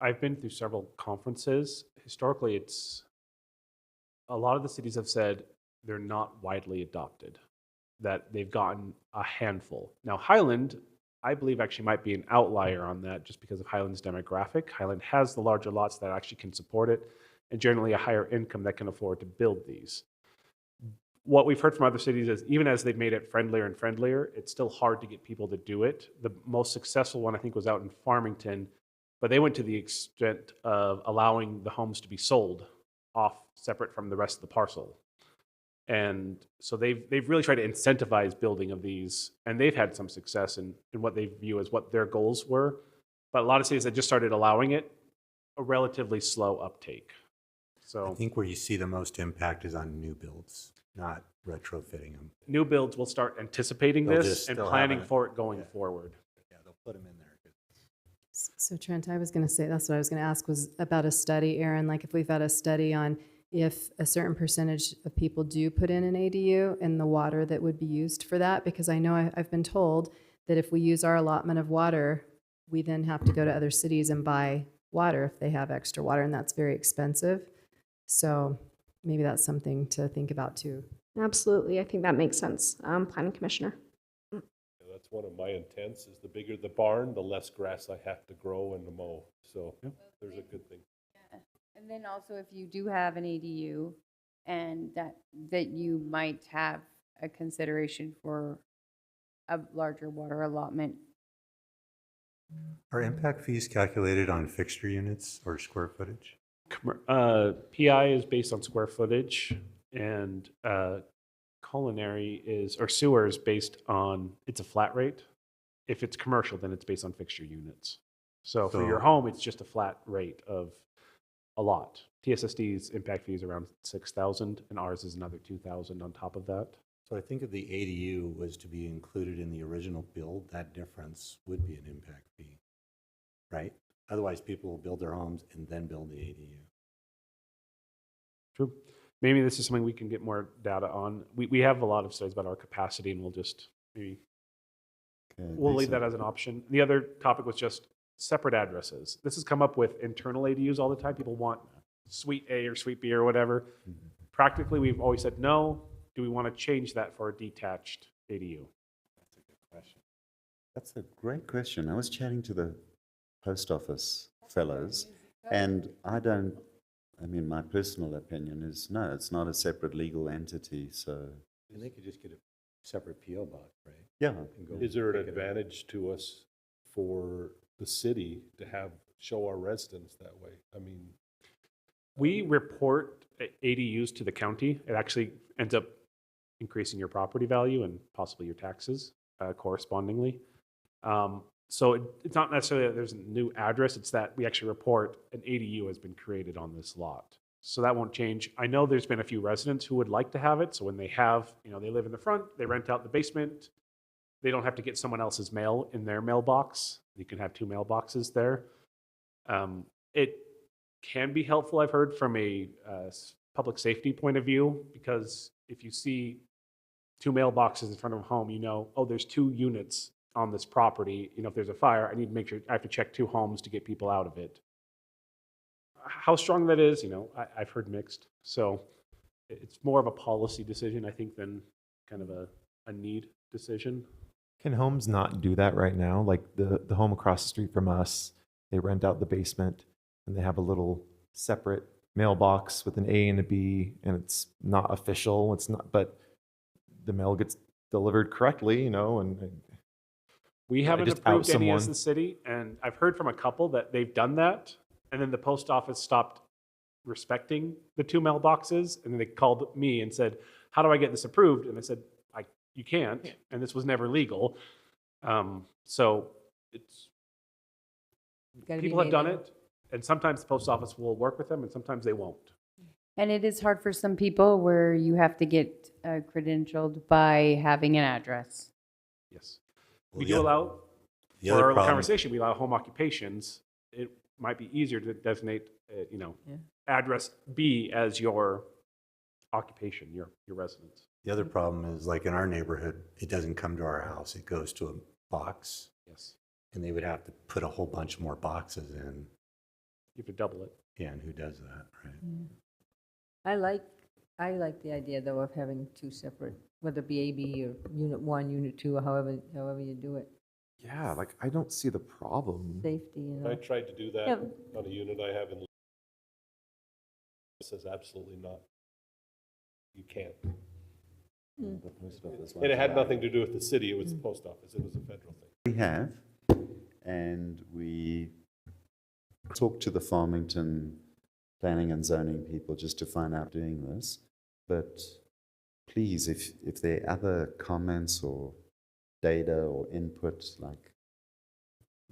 I've been through several conferences, historically it's a lot of the cities have said they're not widely adopted, that they've gotten a handful. Now Highland, I believe actually might be an outlier on that just because of Highland's demographic. Highland has the larger lots that actually can support it and generally a higher income that can afford to build these. What we've heard from other cities is even as they've made it friendlier and friendlier, it's still hard to get people to do it. The most successful one I think was out in Farmington, but they went to the extent of allowing the homes to be sold off separate from the rest of the parcel. And so they've really tried to incentivize building of these, and they've had some success in what they view as what their goals were. But a lot of cities that just started allowing it, a relatively slow uptake. So I think where you see the most impact is on new builds, not retrofitting them. New builds will start anticipating They'll this just and still planning have it. for it going forward. Yeah, they'll put them in there. So Trent, I was going to say, that's what I was going to ask was about a study, Aaron, like if we've had a study on if a certain percentage of people do put in an ADU and the water that would be used for that, because I know I've been told that if we use our allotment of water, we then have to go to other cities and buy water if they have extra water, and that's very expensive. So maybe that's something to think about too. Absolutely, I think that makes sense, Planning Commissioner. Yeah, that's one of my intents, is the bigger the barn, the less grass I have to grow and to mow. So there's a good thing. And then also if you do have an ADU and that you might have a consideration for a larger water allotment. Are impact fees calculated on fixture units or square footage? PI is based on square footage, and culinary or sewer is based on, it's a flat rate. If it's commercial, then it's based on fixture units. So for your home, it's just a flat rate of a lot. TSSD's impact fee is around $6,000, and ours is another $2,000 on top of that. So I think if the ADU was to be included in the original build, that difference would be an impact fee, right? Otherwise, people will build their homes and then build the ADU. True. Maybe this is something we can get more data on. We have a lot of studies about our capacity, and we'll just maybe Okay, we'll leave Lisa. that as an option. The other topic was just separate addresses. This has come up with internal ADUs all the time. People want suite A or suite B or whatever. Practically, we've always said no. Do we want to change that for a detached ADU? That's a good question. That's a great question. I was chatting to the post office fellows, and I mean, my personal opinion is no, it's not a separate legal entity, so, And they could just get a separate PO box, right? yeah. And go Is there an pick it up. advantage to us for the city to show our residents that way? I mean, We report ADUs to the county. It actually ends up increasing your property value and possibly your taxes correspondingly. So it's not necessarily that there's a new address, it's that we actually report an ADU has been created on this lot. So that won't change. I know there's been a few residents who would like to have it, so when they have, they live in the front, they rent out the basement, they don't have to get someone else's mail in their mailbox. You can have two mailboxes there. It can be helpful, I've heard, from a public safety point of view, because if you see two mailboxes in front of a home, oh, there's two units on this property. If there's a fire, I need to make sure I have to check two homes to get people out of it. How strong that is, I've heard mixed. So it's more of a policy decision, I think, than kind of a need decision. Can homes not do that right now? Like the home across the street from us, they rent out the basement and they have a little separate mailbox with an A and a B, and it's not official. It's not, but the mail gets delivered correctly, and We Yeah, haven't just out approved any as someone. the city, and I've heard from a couple that they've done that, and then the post office stopped respecting the two mailboxes, and then they called me and said, "How do I get this approved?" And I said, "You can't," and this was never legal. So it's Gotta be people have done made- it, and sometimes the post office will work with them, and sometimes they won't. And it is hard for some people where you have to get credentialed by having an address. Yes. Well, We the do oth- allow, the for other our problem- conversation, we allow home occupations. It might be easier to designate, Yeah. address B as your occupation, your residence. The other problem is, like in our neighborhood, it doesn't come to our house. It goes to a box, Yes. and they would have to put a whole bunch more boxes in. You have to double it. Yeah, and who does that, right? I like the idea, though, of having two separate, whether it be AB or Unit 1, Unit 2, or however you do it. yeah, like I don't see the problem. Safety, I tried to do that Yeah. on a unit I have in. It says absolutely not. You can't. The post office And it won't had allow nothing to do with the city, it was the post office, it was a federal thing. We have, and we talked to the Farmington planning and zoning people just to find out doing this. But please, if there are other comments or data or input, like,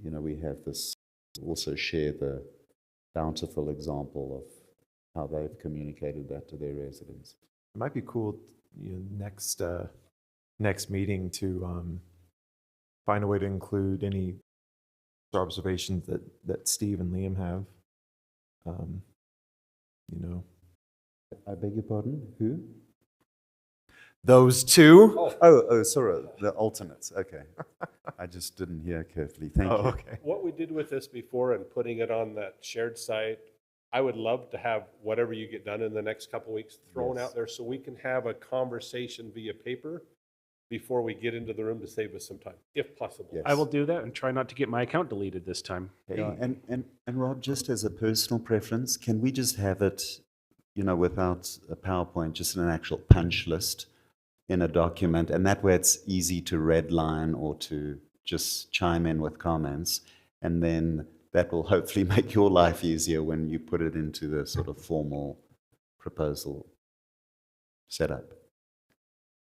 we have this, also share the bountiful example of how they've communicated that to their residents. It might be cool, next meeting to find a way to include any observations that Steve and Liam have. I beg your pardon? Who? Those two. Oh, sorry, the alternates. Okay. I just didn't hear carefully. Thank you. Okay. What we did with this before and putting it on that shared site, I would love to have whatever you get done in the next couple of weeks thrown Yes. out there so we can have a conversation via paper before we get into the room to save us some time, if possible. Yes. I will do that and try not to get my account deleted this time. Yeah, and Rob, just as a personal preference, can we just have it, without a PowerPoint, just an actual punch list in a document, and that way it's easy to redline or to just chime in with comments, and then that will hopefully make your life easier when you put it into the sort of formal proposal setup.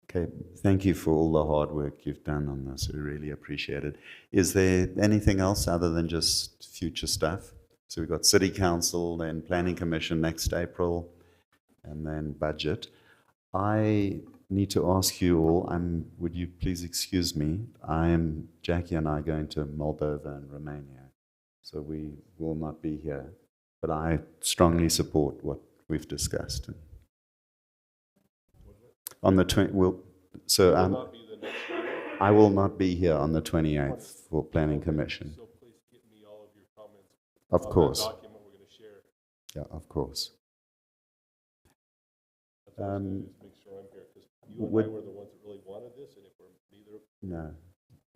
Okay, thank you for all the hard work you've done on this. We really appreciate it. Is there anything else other than just future stuff? So we've got City Council, then Planning Commission next April, and then budget. I need to ask you all, would you please excuse me? Jackie and I are going to Moldova and Romania, so we will not be here. But I strongly support what we've discussed. On the 20, so Will not be the next meeting. I will not be here on the 28th for Planning Commission. So please get me all of your comments. Of on that course. document we're going to share. Yeah, of course. That's what I was gonna do, is make sure I'm here, because you and I would- were the ones that really wanted this, and if we're neither, No.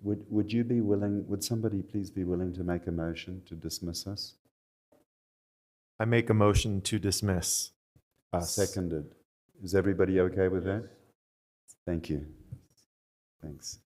Would you be willing, would somebody please be willing to make a motion to dismiss us? I make a motion to dismiss us. Seconded. Is everybody okay with that? Thank you. Thanks.